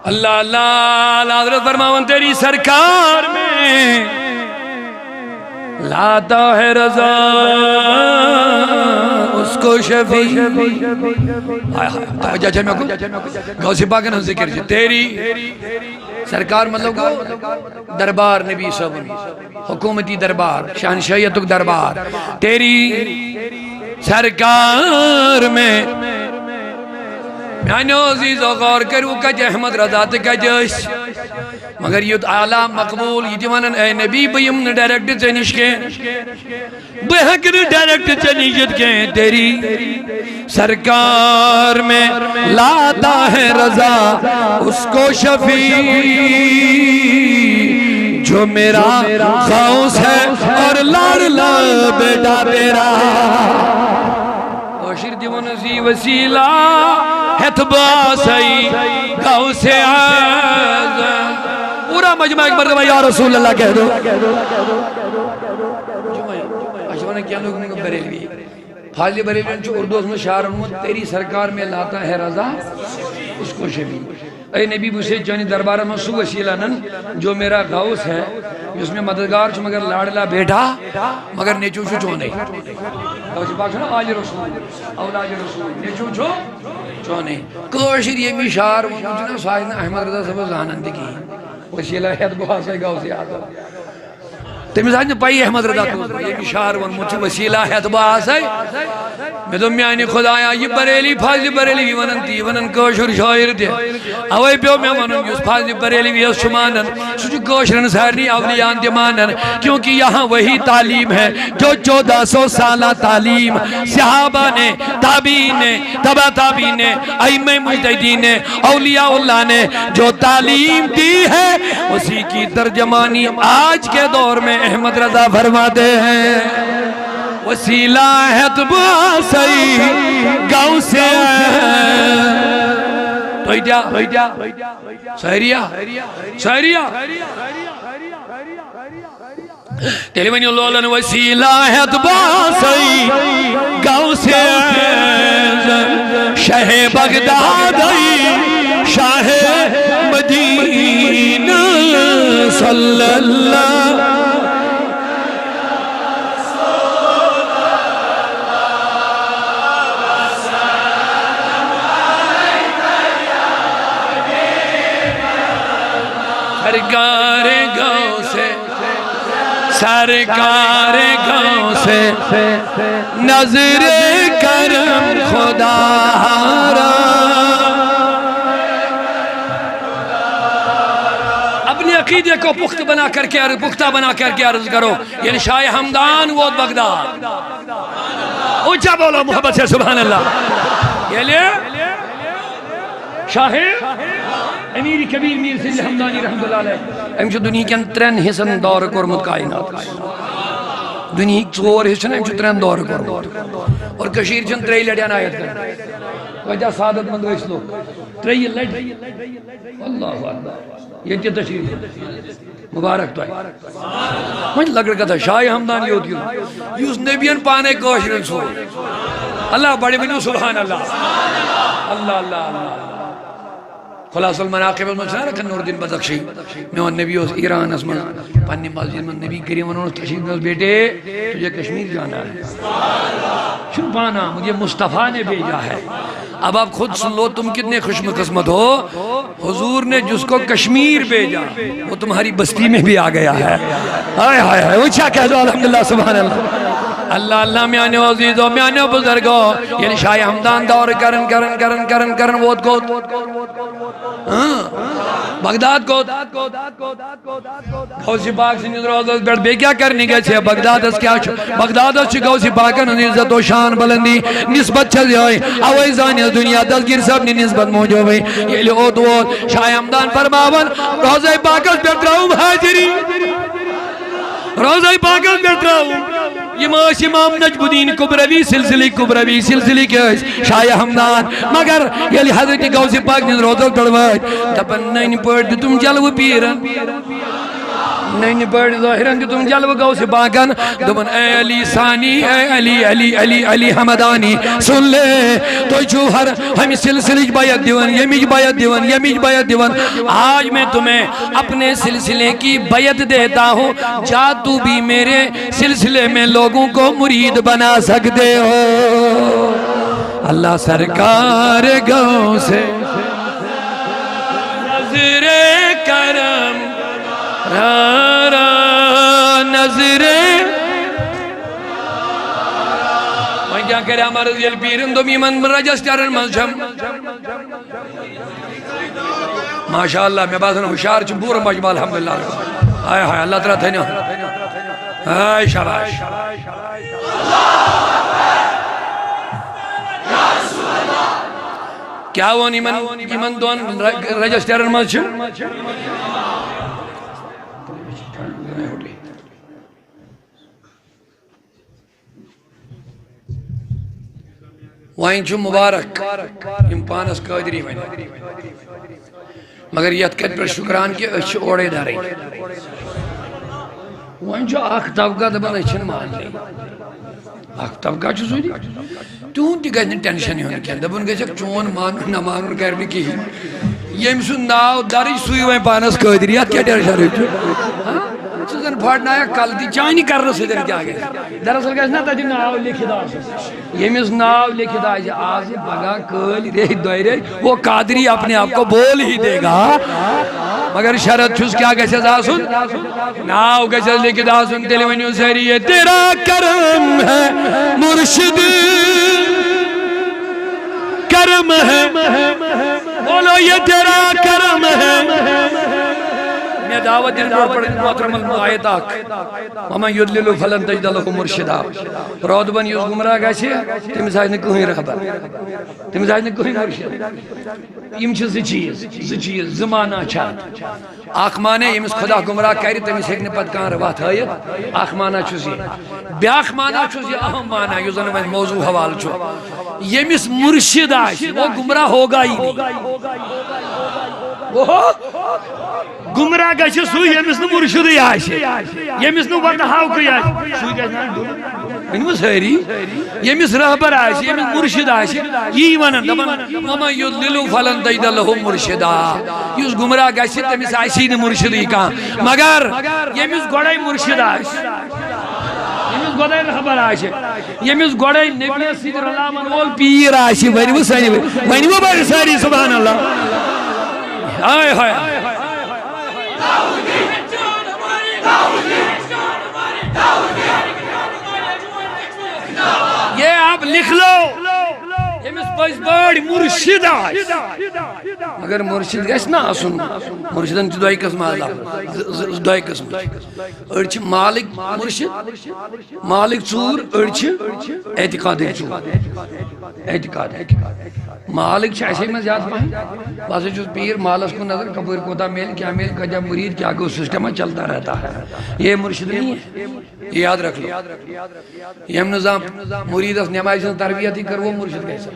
اللہ اللہ حضرت فرماون تیری سرکار میں لاتا ہے رضا اس کو شفیع. غوث پاک نے ذکر کیا تیری سرکار مطلب کو دربار نبی صاحب, حکومتی دربار, شہنشاہیت دربار, تیری سرکار میں میانو عزیز و غور کرو کج احمد رضا تکجش مگر یہ اعلیٰ مقبول یہ دیوانن اے نبی بیم نے ڈائریکٹ چنش کے بہک نے ڈائریکٹ چنیشت کے تیری سرکار میں لاتا ہے رضا اس کو شفیع جو میرا غوث ہے اور لاڈلا بیٹا تیرا. وشر دیوان سی وسیلہ ہتبا سی غوث اعظم. پورا مجمع ایک مرتبہ یا رسول اللہ کہہ دو. اشوانا کیا لوگ نے کہا بریلوی فاضل بریلوی جو اردو میں شعر تیری سرکار میں لاتا ہے رضا اس کو شفیع. اے نبی بسے جانی دربارہ میں سو وسیلہ نن جو میرا غوث ہے جس میں مددگار چھو مگر لاڈلا بیٹا مگر نیچو چھو چونے. غوث پاک چھو نا آج رسول اولاد رسول نیچو چھو چونے. کوشر یہ بھی شعر وہ مجھنا سائدنا احمد رضا صاحب زانند کی وسیلہ حید بہت سے غوث آتا تمیز آج نے پائی احمد رضا تو یہ بھی شعر وہ مجھے وسیلہ حید بہت سے میں تو میانی خدایا یہ بریلی فاضل بریلی ونن تی ونن کوشر شاعر دے اوے پیو میں ونن یس فاضل بریلی اس شمانن سوچ کوشرن سارنی اولیان دیمانن کیونکہ یہاں وہی تعلیم ہے جو 1400 سالہ تعلیم صحابہ نے تابعین نے تبع تابعین نے ائمہ مجتہدین نے اولیاء اللہ نے جو تعلیم دی ہے اسی کی ترجمانی آج کے دور میں احمد رضا فرماتے ہیں. وسیلہ ہتبا سی غوث اعظم. سہریہ تیلیوانی اللہ علیہ وسیلہ ہتبا سی غوث اعظم شاہ بغداد شاہ مدینہ صلی اللہ سرکار گاؤں سے نظر کرم خدا را. اپنے عقیدے کو پختہ بنا کر کے عرض کرو یعنی شاہ ہمدان وہ بغداد. اونچا بولو محبت سے سبحان اللہ. یہ لئے شاہ امیر کبیر میر سید حمدانی رحمت اللہ علیہ امچ دنیا کے 3 حصن دور کرمت کائنات دنیا ژور حصہ نا ترین دور کورمت اور کشیر چھ ترٛیٚیہِ لٹہِ عنایت کر کتیا سعادت مند ٲسۍ لوگ ترٛیٚیہِ لٹہِ اللہ اکبر یہ تشریف مبارک تہ وۄنۍ لۄکٕٹ کتھا شاہ ہمدان یوت یُس نبیَن پانے کٲشرٮ۪ن سوز اللہ بڑے ؤنِو سبحان اللہ اللہ اللہ اللہ خلاص المناقب من چھنا رکھن نور الدین بدخشی میون نبی اس ایران اس من پنی مسجد من نبی کریم انہوں نے تشریف میں بیٹے تجھے کشمیر جانا ہے شن پانا مجھے مصطفیٰ نے بھیجا ہے اب آپ خود سن لو تم کتنے خوش قسمت ہو حضور نے جس کو کشمیر بھیجا وہ تمہاری بستی میں بھی آ گیا ہے ہائے ہائے ہائے وہ کیا کہہ دو الحمدللہ سبحان اللہ اللہ اللہ میانے عزیزو میانے بزرگو یعنی شاہ ہمدان دور کرن ووت گوت بغداد گوت غوث پاک سنید روزت بیٹھ بے کیا کرنی گئے چھے بغداد اس کیا چھو بغداد اس چھے غوث پاکن عزت و شان بلندی نسبت چھل ہوئی اوئی زانی دنیا دلگیر سب نے نسبت موجو ہوئی یہ لئے اوت ووت شاہ ہمدان فرماون روزہ پاک اس بیٹھ رہا ہوں حاجری روزہ پاک اس بیٹھ رہا ہوں یہ ماش امام نجم الدین کبروی سلسلی کے شاہ ہمدان مگر یلی حضرت غوث پاک نے روزہ پڑھوائی دپن نہیں پڑھ تم جلو پیرن نہیں پڑھ ظاہرن تم جلو غوث پاکن دپن اے علی ثانی اے علی علی علی علی حمدانی سن لے تو جوہر ہمیں سلسلی بیعت دیون یمیج بیعت دیون آج میں تمہیں اپنے سلسلے کی بیعت دیتا ہوں جا تو بھی میرے سلسلے میں لوگوں کو مرید بنا سکتے ہو اللہ سرکار غوث نظر کرم را نظر میں کیا کرے ہمارا ذیل پیرن دو میمن رجسٹرن مذہب ماشاءاللہ میں بازن ہوشار چھ بور مجمع الحمدللہ آئے ہائے اللہ تعالیٰ تھینیو آئے شاباش کیا وہ ایمن دون رجسٹرن مذہب وائن چھو مبارک امپانس قادری وائن مگر یت کت پر شکران کی اچھ اوڑے داری وائن چھو آخ طبقہ دبن اچھن مان لی آخ طبقہ چھو سوئی دی تون تی گئے ٹینشن ہی ہونے کیا دبن گئے چک چون مان نہ مان کرنے کی یم سو ناو داری سوئی وائن پانس قادری یت کیا ٹینشن رہی چھو چیزن پھاڑنا ہے کل دی چانی کرنے سے دن کیا گئے دراصل گئے نا تا جی ناو لکھی دا یمیز ناو لکھی دا جی آج بگا کل رہی دوئی رہی وہ قادری اپنے آپ کو بول ہی دے گا مگر شرط چھوز کیا گئے سے دا سن ناو گئے سے لکھی دا سن تیلی ونیو سہری ہے تیرا کرم ہے مرشد کرم ہے بولو یہ تیرا کرم ہے میں دعوت دن پر پڑھیں محترم المعایت آکھ وَمَنْ يُدْلِلُ فَلَنْ تَجْدَ لَهُ مُرْشِدًا رود بن یوز گمراہ گئے چھے تم ساج نے کوئی رہبر تم ساج نے کوئی مرشد یم چھے زچیز زمانہ چھات آخ مانے یمس خدا گمراہ کہری تم اس ایک نے پت کان روات ہے آخ مانا چھوزی بیاخ مانا چھوزی اہم مانا یوزن میں موضوع حوال چھو یمس مرشد آش وہ گمراہ ہوگا ہی نہیں وہ گمراہ گئے سوئی یمس نو مرشدی آشے یمس نو وقت ہاو کوئی آشے سوئی گئے انہوں سہری یمس رہبر آشے یمس مرشد آشے یہ ونن دبن وَمَنْ يُضْلِلُ فَلَنْ تَجْدَ لَهُ مُرْشِدًا یس گمراہ گئے تمس آشی نے مرشدی کہاں مگر یمس گوڑائی مرشد آشے یمس گوڑائی رہبر آشے یمس گوڑائی نبی سید اللہ من وول پیر آشے ونی وہ بڑی ساری سبحان اللہ آئے ہائے یہ آپ لکھ لو یہ امس پز بڑ مرشد مگر مرشد گژھِ نہ آسُن مرشدن چھِ دۄیہِ قٕسمہٕ آسان دۄیہِ قٕسمہٕ أڑۍ چھِ مالک مرشد مالک ژوٗر أڑۍ چھِ اعتقادٕکۍ ژوٗر اعتقاد مالک چھِ اَسے منٛز زیادٕ پہن بہٕ ہسا چھُس پیٖر مالس کُن نظر کپٲرۍ کوتاہ میلہِ کیٛاہ میلہِ کتیا مرید کیا گو سسٹما چلتا رہتا ہے یہ مرشد نہیں ہے یہ یاد رکھ لو یم نظام مریدس نمازِ ہٕنٛز تربیتی کر وہ مرشد کیسا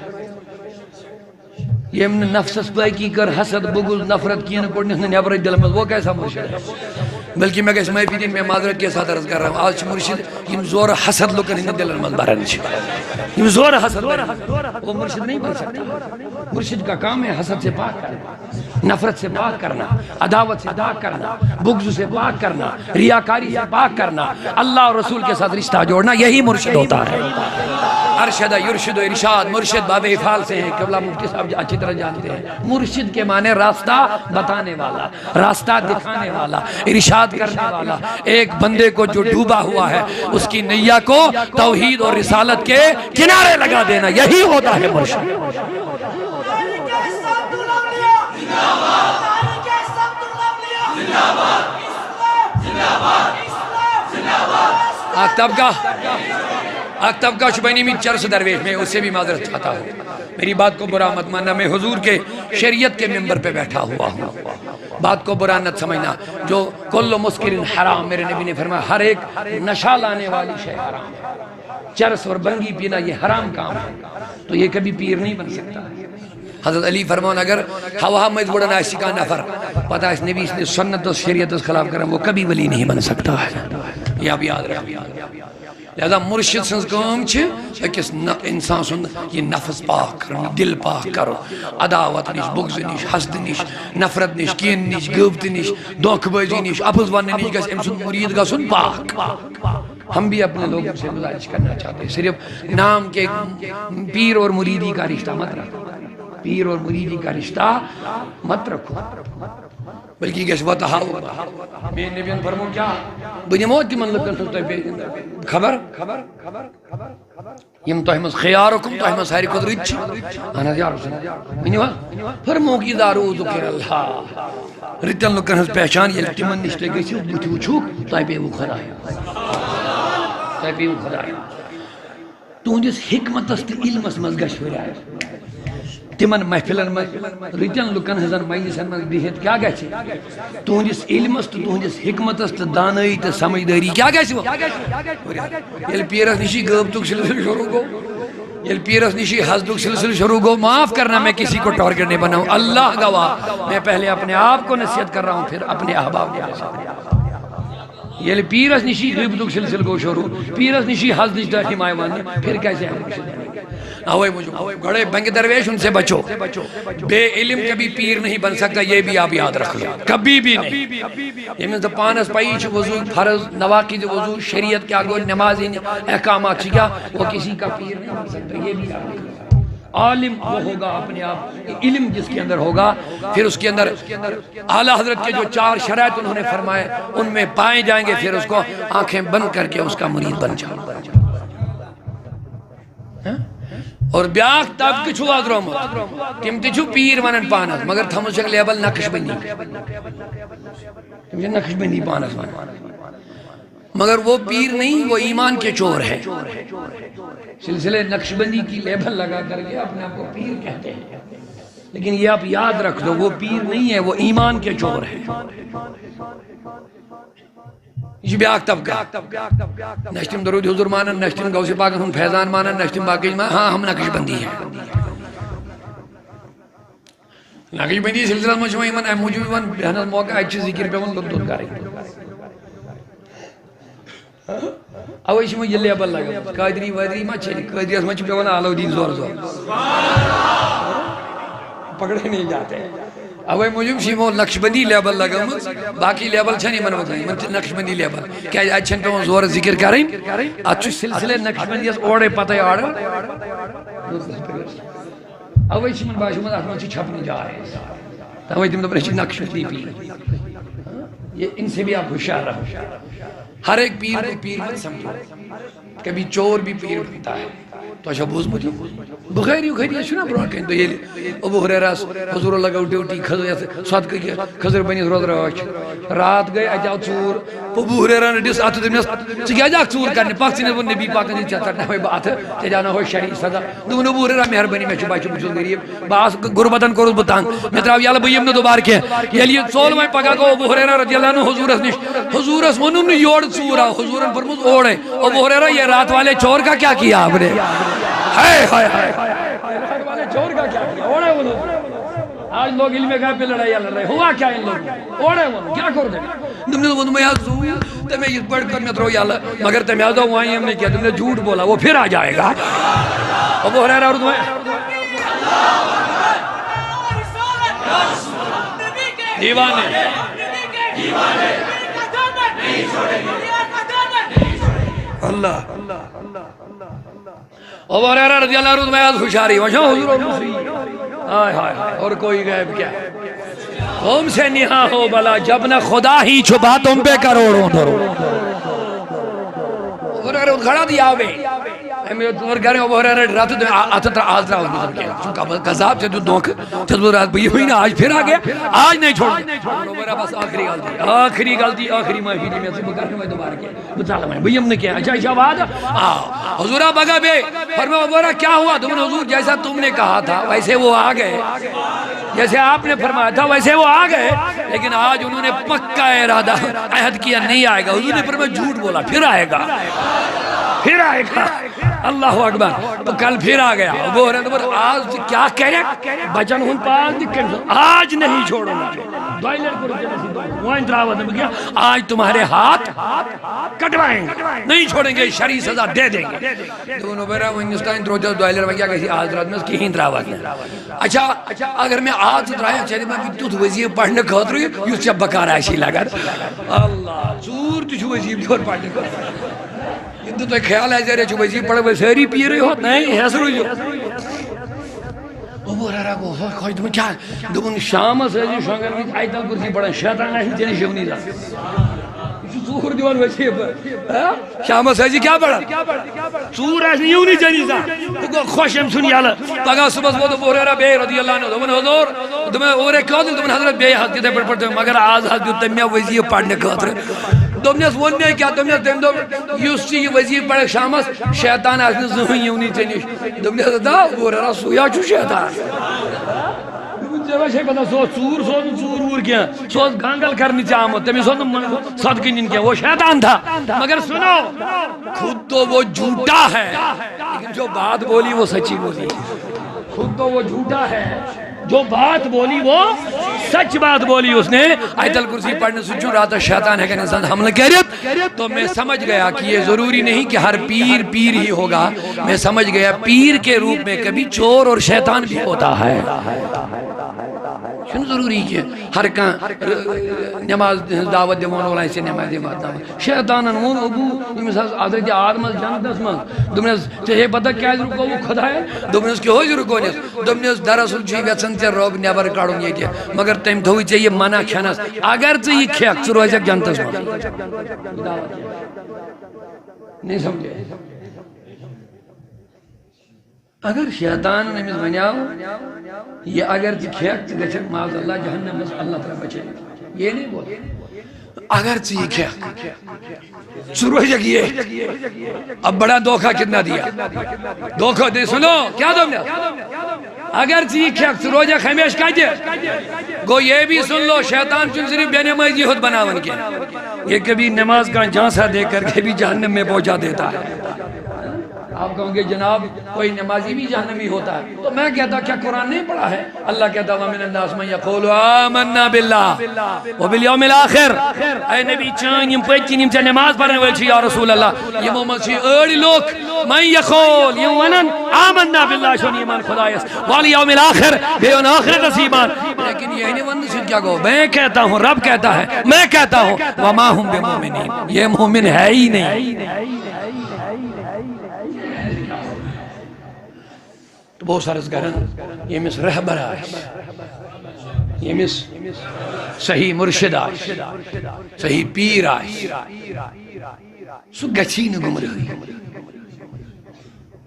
یم نفسس پاکی کر حسد بغض نفرت کی نہ کوڑنس نہ نبر دل میں وہ کیسا مرشد ہے بلکہ میں گژھِ معافی دِنۍ میں معذرت کے ساتھ عرض کر رہا ہوں آج چھِ مرشد یم زور حسد لُکن ہٕنٛدٮ۪ن دلن منٛز بھران چھِ یم زور حسد وہ مرشد نہیں بن سکتا مرشد کا کام ہے حسد سے پاک کرنا نفرت سے پاک کرنا عداوت سے پاک کرنا بغض سے پاک کرنا ریاکاری سے پاک کرنا اللہ اور رسول کے ساتھ رشتہ جوڑنا یہی مرشد ہوتا ہے ارشد یرشد و ارشاد مرشد باب افعال سے ہیں قبلہ مفتی صاحب اچھی طرح جانتے ہیں مرشد کے معنی راستہ بتانے والا راستہ دکھانے والا ارشاد کرنے والا ایک بندے کو جو ڈوبا ہوا ہے اس کی نیا کو توحید اور رسالت کے کنارے لگا دینا یہی ہوتا ہے مرشد آختب کا شبینی میں چرس درویش میں اس سے بھی معذرت چاہتا ہوں میری بات کو برا مت ماننا میں حضور کے شریعت کے ممبر پہ بیٹھا ہوا ہوں بات کو برا نت سمجھنا جو کل مسکرین حرام میرے نبی نے فرمایا ہر ایک نشہ لانے والی شے حرام ہے چرس اور بنگی پینا یہ حرام کام ہے تو یہ کبھی پیر نہیں بن سکتا حضرت علی فرمان اگر ہوا مجھ بڑا ناسی کا نفر پتہ اس نبی اس نے سنت و شریعت اس خلاف کریں وہ کبھی ولی نہیں بن سکتا ہے یہ اب یاد رکھ لہذا مرشد سنز کام چھے اکس انسان سن یہ نفس پاک کرو دل پاک کرو عداوت نش بغض نش حسد نش نفرت نش کین نش غیبت نش دھوکہ بازی نش اپز وننے نش گژھِ أمۍ سُنٛد مرید گژھُن پاک ہم بھی اپنے لوگوں سے گزارش کرنا چاہتے ہیں صرف نام کے پیر اور مریدی کا رشتہ مت رکھو پیر اور مریدی کا رشتہ مت رکھو بلکہ گژھِ وتحاور میٛٲنۍ نبیَن فرمو کیا بہٕ دِمو تِمن لُکن سٕنٛز تۄہہِ خبر یم تۄہہِ منٛز خیارکم تۄہہِ منٛز ساروی کھۄتہٕ رٕتۍ چھِ اہن حظ یا رسول اللہ ؤنِو حظ فرموک اذا روٗ ذُکِر اللہ رٕتٮ۪ن لُکن ہٕنٛز پہچان ییٚلہِ تِمن نِش تُہۍ گٔژھِو بُتھِ وٕچھُکھ تۄہہِ پیٚوٕ خۄداے تُہنٛدِس حکمتس تہٕ علمس منٛز گژھِ ہُریر تمن محفلن منٛز رٕتٮ۪ن لُکن ہٕنٛزن مجلسن منٛز بِہِتھ کیٛاہ گژھِ تُہنٛدِس علمس تہٕ تُہنٛدِس حکمتس تہٕ دانٲیی تہٕ سمجھدٲری کیٛاہ گژھِ ییٚلہِ پیرس نِشی غٲبتُک سلسلہٕ شروع گوٚو ییٚلہِ پیرس نِشی حسدُک سلسلہٕ شروع گوٚو معاف کرنا میں کسی کو ٹارگیٹ نہیں بناؤں اللہ گواہ میں پہلے اپنے آپ کو نصیحت کر رہا ہوں پھر اپنے احباب کے ساتھ ییٚلہِ پیرس نِشی غیبتُک سلسلہٕ گوٚو شروع پیرس نِشی حسدٕچ تعلیٖم آیہِ وننہٕ پھر کیسے ہے مرشد اوے موجود گڑے بنگ درویش ان سے بچو بے علم کبھی پیر نہیں بن سکتا یہ بھی آپ یاد رکھ لو کبھی بھی نہیں یہ میں پانس پائیچ وضو فرض نواقید وضو شریعت کیا گو نماز احکامات کیا وہ کسی کا پیر نہیں بن سکتا یہ بھی آپ عالم وہ ہوگا اپنے آپ علم جس کے اندر ہوگا پھر اس کے اندر اعلیٰ حضرت کے جو 4 شرائط انہوں نے فرمائے ان میں پائے جائیں گے پھر اس کو آنکھیں بند کر کے اس کا مرید بن جاؤ اور بیاکھ طبقہ چھو آدرومت تم تیچو پیر ونن پانس مگر تھمو چک لیبل نقش بندی تم چک نقش بندی پانس ونن مگر وہ پیر نہیں وہ ایمان کے چور ہے سلسلے نقش بندی کی لیبل لگا کر کے اپنے آپ کو پیر کہتے ہیں لیکن یہ آپ یاد رکھ دو وہ پیر نہیں ہے وہ ایمان کے چور ہے یہ بیاکھ طبقہ نشتم درود حضور مانن نشتم غوث پاک ہم فیضان مانن نشتم باقی مانن ہاں ہم نقش بندی ہیں نقش بندی سلسلہ مجموعی من ایم موجود من بہنس موقع اچھی ذکر پہ من لطف کاری اویش میں یہ لیبل لگا قادری وادری ما چھلی قادری اس مچ پہ من آلو دین زور پکڑے نہیں جاتے اوے موجود شیمو نقش بندی لیبل لگا باقی لیبل چھنی من بتائیں من نقش بندی لیبل کیا اچھن پہ من زور ذکر کریں اچھو سلسلے نقش بندی اس اوڑے پتہ آڑے اوے شیمن باشو من احمد چی چھپنی جا رہے ہیں اوے تم دبرے چی نقش بندی پی یہ ان سے بھی آپ ہوشیار رہو ہر ایک پیر کو پیر مت سمجھو کبھی چور بھی پیر بنتا ہے تو اچھا بوزمت بخاری خیریت چھنا برونٛٹھ کَنہِ تہٕ ییٚلہِ ابو ہریرہس حضور لگٲو ڈیوٹی صدقہٕ کہِ خضر بٔنِتھ روزراچ رات گٔے اَتہِ آو ژوٗر ابو ہریرہن ڈِس اَتھٕ دوٚپنس ژٕ کیٛازِ آکھ ژوٗر کرنہِ پکھ ژٕ ووٚن نبی پاکن ژےٚ ژٹناوے بہٕ اَتھٕ ژےٚ دیٛاوناوہوے شرعی سزا دوٚپُن ابو ہریرہ مہربٲنی مےٚ چھُ بچہِ بہٕ چھُس غریٖب بہٕ آس غُربتن کوٚرُس بہٕ تنگ مےٚ درٛاو یلہٕ بہٕ یِمہٕ نہٕ دُبارٕ کینٛہہ ییٚلہِ یہِ ژوٚل وۄنۍ پگاہ گوٚو ابو ہریرہ رضی اللہ عنہ حضورس نِش حضورس ووٚنُن نہٕ یورٕ ژوٗر آو حضورن پٔرمٕژ اورے ابو ہریرہ یہ رات والے چور کا کیا کیا آپ نے چور کا کیا کیا اوڑے بولو آج لوگ علم غیب پہ لڑائی لڑ رہے ہوا کیا ان لوگوں اوڑے بولو کیا کر دے تم نے بولو میں تو میں اس بڑھ کر میں ترو یالا مگر تم یاد ہو وہیں ہم نے کیا تم نے جھوٹ بولا وہ پھر آ جائے گا ابو ہریرہ اور دیوانے اللہ ابو ہریرہ رضی اللہ عنہ میں خوشاری وشو حضور ہائے ہائے اور کوئی غیب کیا تم سے نہا ہو بلا جب نہ خدا ہی چھپا تم پہ کروڑوں درو ابو ہریرہ کھڑا دیا ہوئے میں تمہار گھر میں ابو ہریرہ رات تو آتا تھا آج رہا ہوں کیا چونکہ قذاب سے تو دونک چل رات بھئی ہوئی نا آج پھر آ گیا آج نہیں چھوڑ ابو ہریرہ بس آخری غلطی آخری محفیلی میں سے بکر میں دوبارہ کیا بتالا میں بھئی ہم نے کیا اچھا شہباد حضورہ بگا بے فرمایا ابو ہریرہ کیا ہوا تم نے حضور جیسا تم نے کہا تھا ویسے وہ آ گئے جیسے آپ نے فرمایا تھا ویسے وہ آ گئے لیکن آج انہوں نے پکا ارادہ عہد کیا نہیں آئے گا حضور نے فرمایا جھوٹ بولا پھر آئے گا اللہ اکبر تو کل پھر آ گیا ابو ہریرہ آج کیا کہہ رہے بچن ہن پاس دکھن آج نہیں چھوڑوں گا آج تمہارے ہاتھ کٹوائیں گے نہیں چھوڑیں گے شرعی سزا دے دیں گے دونوں بیرا ونستان دروجہ دوائلر وگیا کسی آج رات میں کہیں دراوات نہیں اچھا اگر میں آج درایا چاہتے میں بھی تو وزیر پڑھنے خاطر یہ چا بکار ایسی لگا اللہ چور تجھو وزیر اور پڑھنے خاطر یہ تو خیال ہے جارے چھو وزیر پڑھے ساری پی رہے ہو نہیں حیث رو جو ابو ہریرہ کو خوش دمون کیا دمون شام سے جو شانگر میں آیت الکرسی پڑھا شیطان ایسی جنی شونی دا چور دیوان ویسے شام سے جی کیا پڑھا چور ایسی یوں نہیں جنی دا خوش ہم سنی آلہ پگا صبح وہ ابو ہریرہ بے رضی اللہ عنہ دمون حضور دمون اورے کیوں دل دمون حضرت بے حد کتے پڑھتے ہیں مگر آز حد جو تمیہ وزیر پڑھنے خاطر دومنس وننے کیا دومنس دیم دو یوس چی وزیر پڑھے شامس شیطان آسنے زہن یونی چنیش دومنس دا ابو ہریرہ سویا چھو شیطان جب پتا سو چور وور کیا سو گانگل کرنی چاہمت تمہیں سو صدقی نہیں کیا وہ شیطان تھا مگر سنو خود تو وہ جھوٹا ہے لیکن جو بات بولی وہ سچی بولی خود تو وہ جھوٹا ہے جو بات بولی وہ سچ بات بولی اس نے آیت الکرسی پڑھنے سے جو رہا شیطان ہے کہ انسان حملہ کہریت تو میں سمجھ گیا کہ یہ ضروری نہیں کہ ہر پیر ہی ہوگا میں سمجھ گیا پیر کے روپ میں کبھی چور اور شیطان بھی ہوتا ہے شنو ضروری ہے ہر کان نماز دعوت دیوان والا سے نماز دیوان شیطانن وون ابو مثال حضرت آدم جنت من دومنس تے پتہ کیا رکو وہ خدا ہے دومنس کہ ہوئی رکو نے دومنس دراصل چھ وچن تے روب نیبر کاڈون یہ مگر تم تھوی چھ یہ منع کھنس اگر تے یہ کھیک ژ روزک جنتس من نہیں سمجھے اگر شیطان نے مجھ ونیاو یہ اگر تی کھیک تی گچھک معاذ اللہ جہنم میں اللہ تعالیٰ بچے یہ نہیں بول اگر تی کھیک شروع جگیے اب بڑا دھوکہ کتنا دیا دھوکہ دے سنو کیا دو نے اگر تی کھیک شروع جگ ہمیش کا دے گو یہ بھی سن لو شیطان چون صرف بے نمازی خود بناون کے یہ کبھی نماز کا جھانسا دے کر کے بھی جہنم میں پہنچا دیتا ہے آپ کہوں گے جناب کوئی نمازی بھی جہنمی ہوتا ہے تو میں کہتا کیا قرآن نہیں پڑھا ہے اللہ کہتا وَمِنَ النَّاسِ مَنْ يَقُولُ آمَنَّا بِاللَّهِ وَبِالْيَوْمِ الْآخِرِ اے نبی چان یم پچین یم چا نماز پڑھنے والے یا رسول اللہ یہ محمد چھ اڑی لوگ من یقول یم ونن آمنا باللہ شون ایمان خدا اس والیوم الاخر بیون آخرت ایمان لیکن یہ نہیں ون سے کیا کہو میں کہتا ہوں رب کہتا ہے میں کہتا ہوں وما هم بمؤمنین یہ مومن ہے ہی نہیں تو بہت سارے گھرن یہ مس رہبر آئیس یہ مس صحیح مرشد آئیس صحیح پیر آئیس سو گچھی نہ گمراہی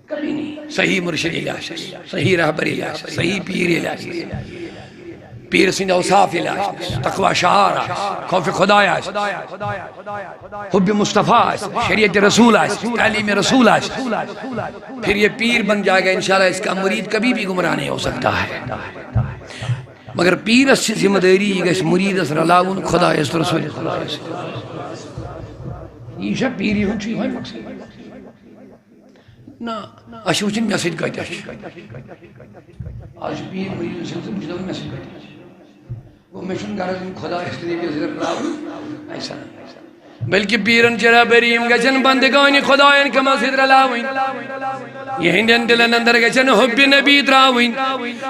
کبھی نہیں صحیح مرشد علاج صحیح رہبر علاج صحیح پیر علاج پیر سند اوصاف علاج تقوی شعار خوف خدا حب مصطفیٰ شریعت رسول تعلیم رسول پھر یہ پیر بن جائے گا انشاءاللہ اس کا مرید کبھی بھی گمراہ نہیں ہو سکتا ہے مگر پیر اس ذمہ داری گژھِ مریدس رلاون خدا اس رسول خدا یہ چھا پیری ہن چھ یہ مقصد نا اش وچن مے سۭتۍ کتہِ آج پیر مرید سۭتۍ بہٕ چھُس مے سۭتۍ کتہِ گوٚو مےٚ چھُنہٕ غرض یِم خۄدایَس تہٕ نبیَس رلاوٕنۍ ایسا بلکہ پیرن چرا بریم گچن بندگانی خدایان کما سید رلاوین یہندن دلن اندر گچن حب نبی تراوین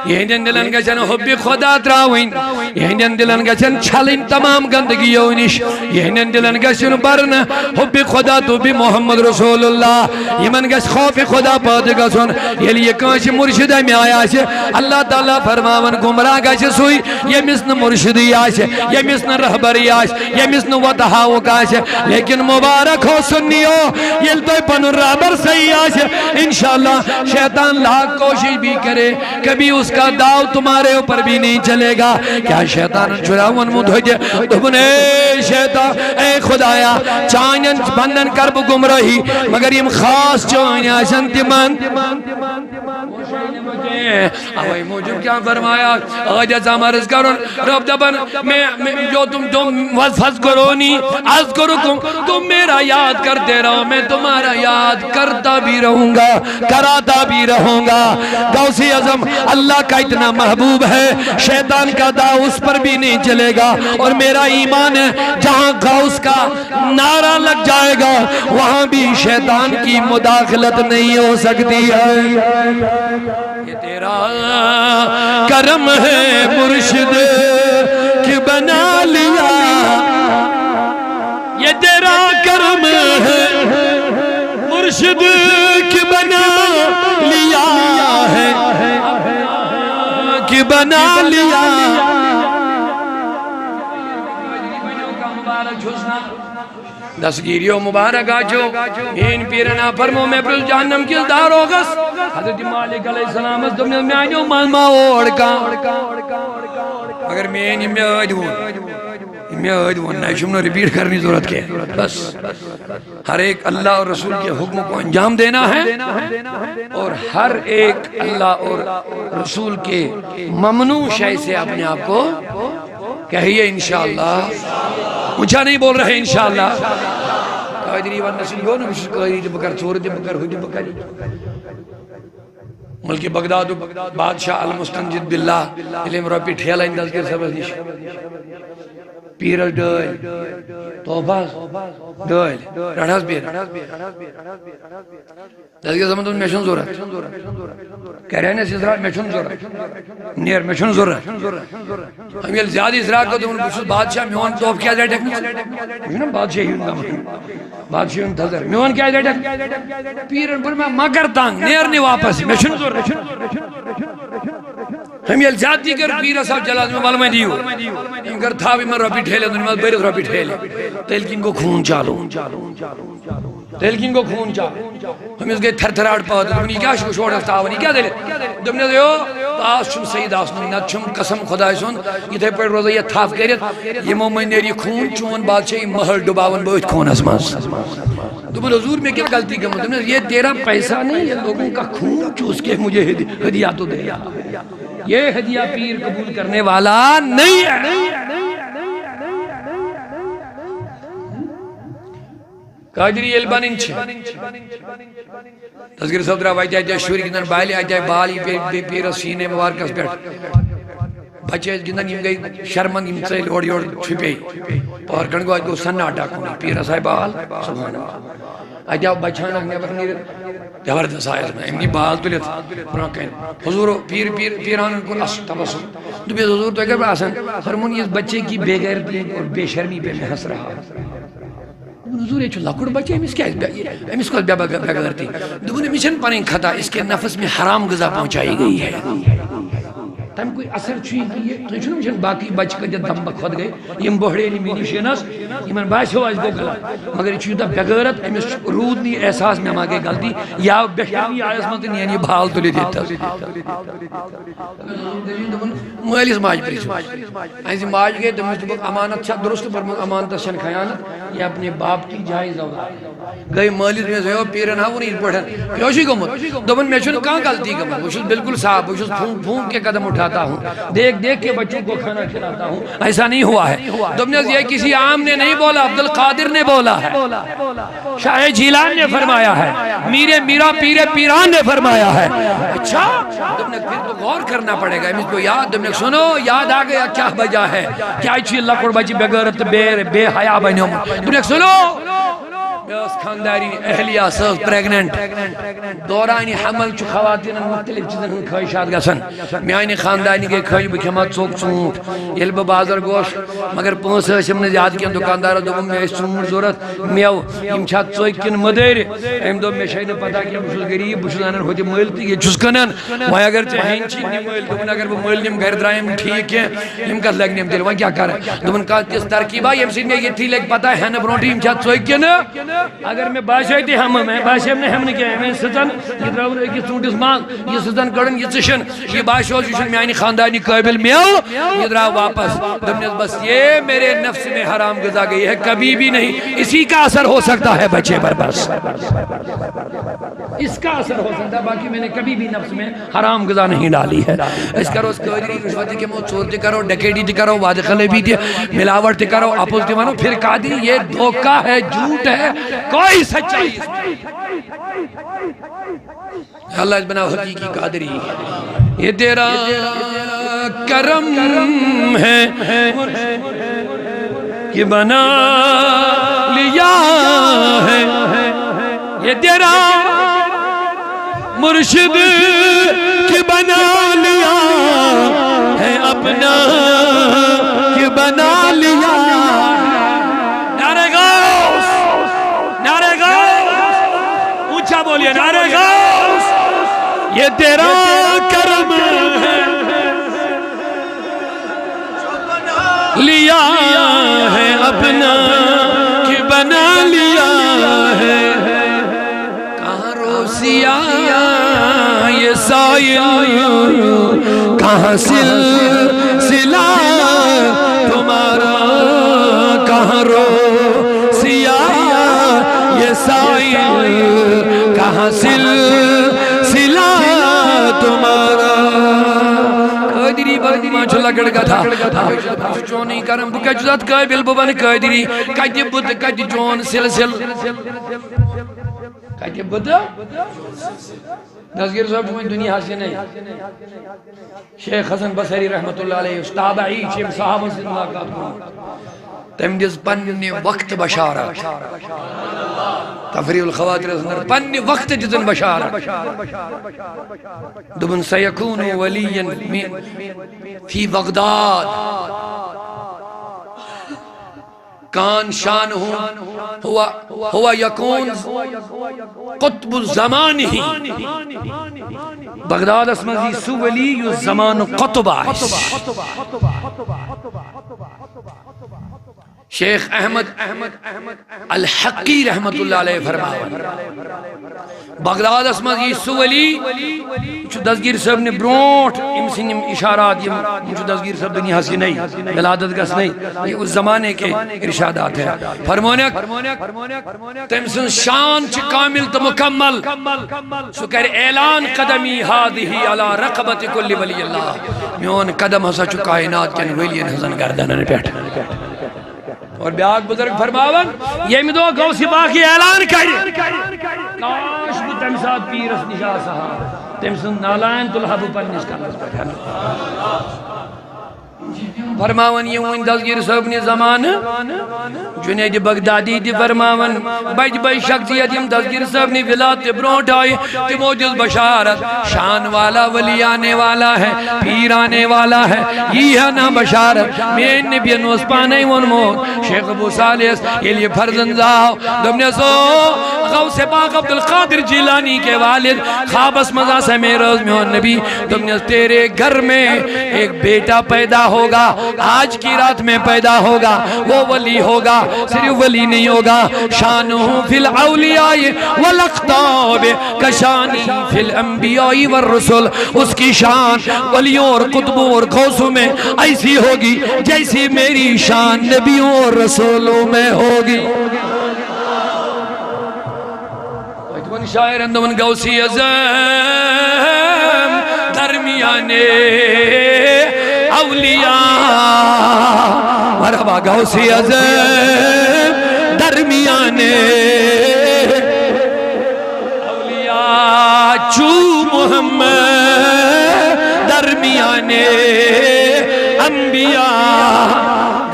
یہندن دلن گچن حب خدا تراوین یہندن دلن گچن چھلین تمام گندگیوں نش یہندن دلن گچن برن حب خدا تو بھی محمد رسول اللہ یمن گچ خوف خدا پاد گچن یلی یہ کانچ مرشد میں آیا ہے اللہ تعالیٰ فرماون گمراہ گچ سوئی یمس نہ مرشدی آش یمس نہ رہبری آش یمس نہ وتہاوک آش لیکن مبارک ہو سنیو یہ تو پن رابر صحیح آج انشاءاللہ شیطان لاکھ کوشش بھی کرے کبھی اس کا داؤ تمہارے اوپر بھی نہیں چلے گا کیا شیطان چراون مدھوجے دبنے شیطان اے خدایا چانین بندن کرب گمراہی مگر یم خاص چانیا شنتمان آوائی موجب کیا فرمایا آج ایسا مرز کرن رب دبن میں جو تم وزفز کرونی از کرکم تم میرا یاد کرتے رہو میں تمہارا یاد کرتا بھی رہوں گا کراتا بھی رہوں گا غوث اعظم اللہ کا اتنا محبوب ہے شیطان کا داؤ اس پر بھی نہیں چلے گا اور میرا ایمان ہے جہاں غوث کا نعرہ لگ جائے گا وہاں بھی شیطان کی مداخلت نہیں ہو سکتی ہے یہ تیرا کرم ہے مرشد کہ بنا لیا یہ تیرا کرم ہے مرشد کہ بنا لیا ہے کہ بنا لیا دستگیریو مبارک آجو این پیرنا فرمو میں پر جہنم کس دار ہوگس حضرت مالک علیہ السلام اس دنیا میں آئیو مالما اوڑکا اگر میں نہیں میں آئیدون نائشم نے ریپیٹ کرنی ضرورت کے بس ہر ایک اللہ اور رسول کے حکم کو انجام دینا ہے اور ہر ایک اللہ اور رسول کے ممنوع شے سے اپنے آپ کو کہیے انشاءاللہ مجھا نہیں بول رہے انشاءاللہ قائدری ون نسل گو نبیش قائدری بکر چور دی بکر ہوئی دی بکری ملک بغداد بادشاہ المستنجد باللہ علم ربی ٹھیلہ انداز کے سبز نیش پیرل ڈویل توفاز ڈویل رڑھاز بیر دسگی زمان تو میشن زورا کہہ رہے ہیں اسرا میشن زورا نیر میشن زورا ہم یہ زیادہ اسرا کو تو انہوں بادشاہ میوان توف کیا جائے ٹیکنس بادشاہ ہی اندام بادشاہ ان تھذر میوان کیا جائے ٹیکنس پیرن پر میں مگر تانگ نیر نہیں واپس میشن زورا ہم یہ زیادتی کر پیرہ صاحب جلال میں معلوم دیو ہم کر تھا بھی میں ربی ٹھیلے دنیا میں بیرت ربی ٹھیلے تیلکین کو خون چالو تیلکین کو خون چالو ہم اس گئے تھر تھراڑ پاہت دمنی کیا شکو شوڑ رکھتا آوانی کیا دلے دمنی دیو آس چم سید آسنو نت چم قسم خدا سن یہ تھے پر روزہ یہ تھاف کریت یہ مومن نیری خون چون بادشاہی محل ڈباون بہت خون اسماس دمن حضور میں کیا غلطی کم دمنی یہ تیرا پیسہ نہیں یہ لوگوں کا خون چوس کے مجھے ہدیہ تو دے یہ ہدیہ پیر قبول کرنے والا نہیں ہے قادری البان انچے تذکر صدرہ وائی جائے شوری کندن بالی آئی جائے بالی پیر سینے مبارکس پیٹ بچے جنن یم گئی شرمند یم چیل اوڑ اوڑ چھپے اور کنگو آج کو سناٹا کنی پیر صاحب بال سبحان اللہ آج جاؤ بچانا نیبر نیر زبردست آیت میں امنی بال تولیت پراکین حضور پیران کو تبسم دبی حضور تو اگر آسان فرمون یہ بچے کی بے غیرتی اور بے شرمی پہ میں ہنس رہا حضور یہ چھو لکڑ بچے ہم اس کو بے غیرتی دبی مشن پانیں کھتا اس کے نفس میں حرام غذا پہنچائی گئی ہے تم کوئی اثر چھوئی کہ یہ تو چھو نمشن باقی بچ کر جب دم بخود گئے یم بہڑے لی مینی شینس یمن باسیو آج گو گلا مگر چھوئی دا بغیرت امیس رود نی احساس میں ہم آگے غلطی یا بہتری آیس مانتے نہیں بھال تو لی دیتا مالیس ماج پریچو ایسی ماج گئے دمیس تو امانت چھا درست پر امانت شن خیانت یہ اپنے باپ کی جائز اولاد گئی مالیس میں سے پیرن ہاں وہ نہیں پڑھن پیوشی کو مت دمن میں چھوڑ کہاں غلطی کا وہ شد بالکل صاحب وہ شد پھون کے قدم اٹھاتا ہوں دیکھ دیکھ کے بچوں کو کھانا کھلاتا ہوں ایسا نہیں ہوا ہے دمنز یہ کسی عام نے نہیں بولا عبدالقادر نے بولا ہے شاہ جیلان نے فرمایا ہے میرا پیر پیران نے فرمایا ہے اچھا دمنز پھر تو غور کرنا پڑے گا امس کو یاد دمنز سنو یاد آ گیا کیا وجہ ہے کیا چیز لکڑ بچی بغیرت بے حیا بنیوں دمنز سنو اس خانداری اہلیہ سوز پریگننٹ دورانی حمل چو خواتین مختلف چیزن ہن خواہشات گسن میانی خاندانی کے خواہش بکھما چوک چونٹ یل بازار گوش مگر پونس ہم نے زیاد کیا دکاندار دوم میں چونٹ ضرورت میو یم چھا چوک کن مدیر ایم دو میں شاید پتا کیا بشل غریب بشل انن ہوتی ملتی یہ چس کنن وہاں اگر چاہین چی نی مل دومن اگر وہ مل نیم گھر درائیم ٹھیک ہے یم کس لگ نیم دل وہاں کیا کر دومن کا کس ترکیبہ یم سین میں یہ تھی لگ پتا ہے نا برونٹی یم چھا چوک کن اگر میں باشائی تھی ہم میں باشائی نے ہم نے کیا ہے میں ستن یہ دراؤ رہے کہ سونٹس مانگ یہ ستن کڑن یہ چشن یہ باشائی چشن میں آئینی خاندانی قابل میاؤ یہ دراؤ واپس دمنیز بس یہ میرے نفس میں حرام غذا گئی ہے کبھی بھی نہیں اسی کا اثر ہو سکتا ہے بچے پر بس اس کا اثر ہو سکتا ہے باقی میں نے کبھی بھی نفس میں حرام غذا نہیں ڈالی ہے اس کرو اس قدری رشوتی کے موت چورتی کرو ڈکیٹی کرو وعدے خلیبی دی ملاوٹ کرو اپوز دی مانو پھر قادری یہ دھوکہ ہے جھوٹ ہے کوئی سچائی اللہ اس بنا حقیقی قادری یہ تیرا کرم ہے کہ بنا لیا ہے یہ تیرا مرشد کہ بنا لیا ہے اپنا کہ بنا لیا اونچا بولیے نعرہ غوث یہ تیرا کرم ہے لیا ہے اپنا کہ بنا لیا ہے کہاں روسیا یہ سائل کہاں سلسلہ تمہارا کہاں روسیا یہ سائل کہاں سلسلہ تمہارا قادری بردیما چھلا گڑگا تھا چونی کرم بکا جزات قابل ببن قادری کتی بد کتی جون سلسل کتی بد دستگیر صاحب جمعی دنیا حاصل نہیں شیخ حسن بصری رحمت اللہ علیہ تابعی شیخ صحابہ سے ملاقات کروں تم دس پنی وقت بشارت تفریح الخواطر اندر پنی وقت جزن بشارت دبن سیکون ولیا فی بغداد کان شان ہوا یکون قطب الزمان ہی بغداد اسمزی سو ولی الزمان قطب آئیس شیخ احمد الحقی رحمت اللہ علیہ فرمایا بغداد اسمد یہ سو ولی چو دستگیر صاحب نے برونٹ امسن اشارات یہ چو دستگیر صاحب دنیا ہسی نہیں ولادت گس نہیں یہ اس زمانے کے ارشادات ہیں فرمونک تمسن شان چی کامل تو مکمل سو کر اعلان قدمی ہادہی علی رقبت کل ولی اللہ میون قدم ہسا چو کائنات کن ولی حسن گردن پیٹھ اور بیاق بزرگ فرماون یہ میں دو گوسی باقی اعلان کری کاش بھی تمساد پیرس نشا سہا تمسن نالائن تلحب پنیس کانس پر فرماون یہ وین دستگیر صاحب نے زمان جنید بغدادی دی فرماون بج بج شخصیت یم دستگیر صاحب نے ولاد برونٹ آئے تی موجز بشارت شان والا ولی آنے والا ہے پیر آنے والا ہے یہ ہے نا بشارت میں نبی نوز پانے ون موت شیخ ابو سالیس یہ لیے فرزن زاو دم نے سو غوث پاک عبد القادر جیلانی کے والد خوابس مزا سے میراز میں نبی تم نے تیرے گھر میں ایک بیٹا پیدا ہوگا، آج کی رات میں پیدا ہوگا، وہ ولی ہوگا، صرف ولی نہیں ہوگا، شانہ فی الاولیاء والاقطاب کشانی فی الانبیاء والرسل، اس کی شان ولیوں اور قطبوں اور غوثوں میں ایسی ہوگی جیسی میری شان نبیوں اور رسولوں میں ہوگی۔ ویتون شاعر اندون غوثی اعظم درمیان اولیاء، مرحبا غوثی اعظم درمیان اولیاء، چو محمد درمیان انبیاء۔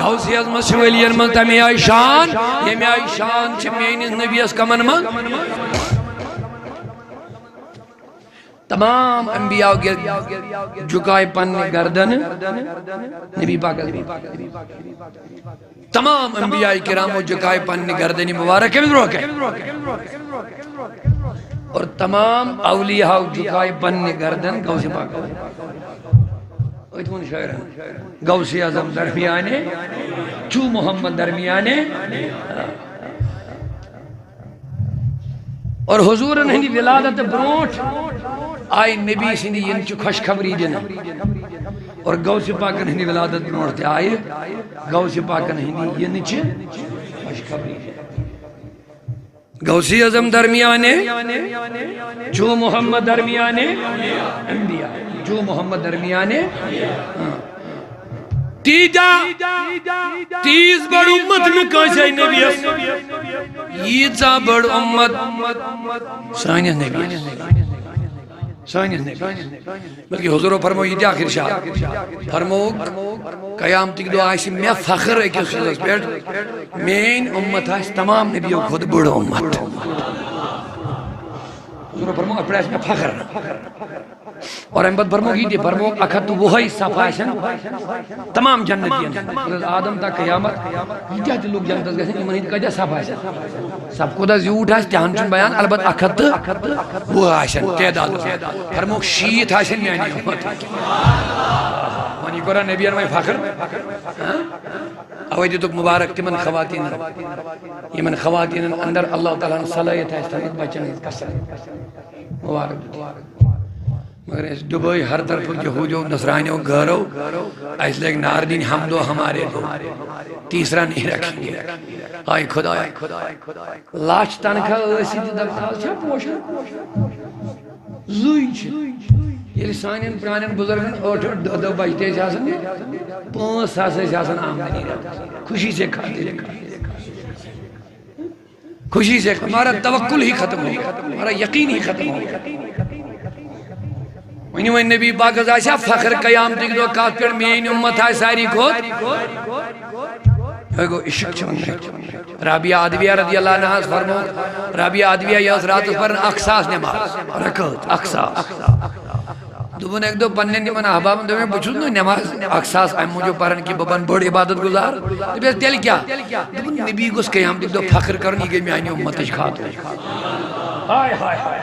غوثی اعظم سویلین من تمی آئی شان، یہ میں آئی شان چھ مینی نبی اس کمن من تمام انبیاء جھکائے پن گردن نبی پاک، تمام انبیاء کرام جھکائے پن گردن مبارک اور تمام اولیاء جھکائے پن گردن غوث پاک۔ غوث اعظم درمیانے چو محمد درمیانے، اور حضور ہندی ولادت بروٹ آئی نبی سندی ینچ خوشخبری دینا، اور غوث پاکن ہندی ولادت بروٹ آئے غوث پاکن ہندی ینچ خوشخبری دینا۔ غوث اعظم درمیانے جو محمد درمیانے انبیاء، جو محمد درمیانے تیز بڑ امت میں کیسے نبی ییزا بڑ امت سانیہ نبی، سانیہ نبی، بلکہ حضور فرمو یہ آخر شاہ فرمو قیامت کی دعا ایسی میں فخر ہے کہ اس سے پیٹ مین امت ہے تمام نبیوں خود بڑ امت، حضور فرمو اپنے اس میں فخر، اور احمد فرمو کی دی فرمو اکھت وہی صفاشن تمام جنتین آدم تا قیامت یہ جاتی لوگ جنت گئے ایمان ہی کجا صفاشن سب کو دا زیوٹ ہے جہان چن بیان البت اکھت وہ آشن تعداد فرمو شیط آشن یعنی امت وانی قرآن نبیان میں فخر اوہ دیتک مبارک تمن خواتین یہ من خواتین اندر اللہ تعالیٰ نے صلاحیت ہے اس طرح بچن کسر مبارک دیتی، مگر اس دبئی ہر طرف یہودیوں نصرانیوں گھروں اس لیے ناردین ہم دو ہمارے دو تیسرا نہیں رکھیں گے۔ آئی خدا لاش تنکھا اسی دی دبخال چھا پوشن زوئی چھا یہ سانین پرانین بزرگن اوٹھو دو بجتے جاسن 5 سال سے جاسن آمدنی رہتا خوشی سے کھاتے خوشی سے ہمارا توکل ہی ختم ہو گیا، ہمارا یقین ہی ختم ہو گیا۔ ونی نبی پاک آسیا فخر قیامت کی دو کات پر مین امت ہے ساری کھوت عشق چون رابعہ عدویہ رضی اللہ عنہ فرمو رابعہ عدویہ یا رات پر اقصاص نماز رکعت اقصاص دوبن ایک دو پننے نمان احباب دو میں بچھل نو نماز اقصاص ایمو جو پرن کی ببن بڑ عبادت گزار بیس دل کیا دوبن نبی کو اس قیامت دو فخر کرنی گئی میانی امت اجخات ہائے ہائے ہائے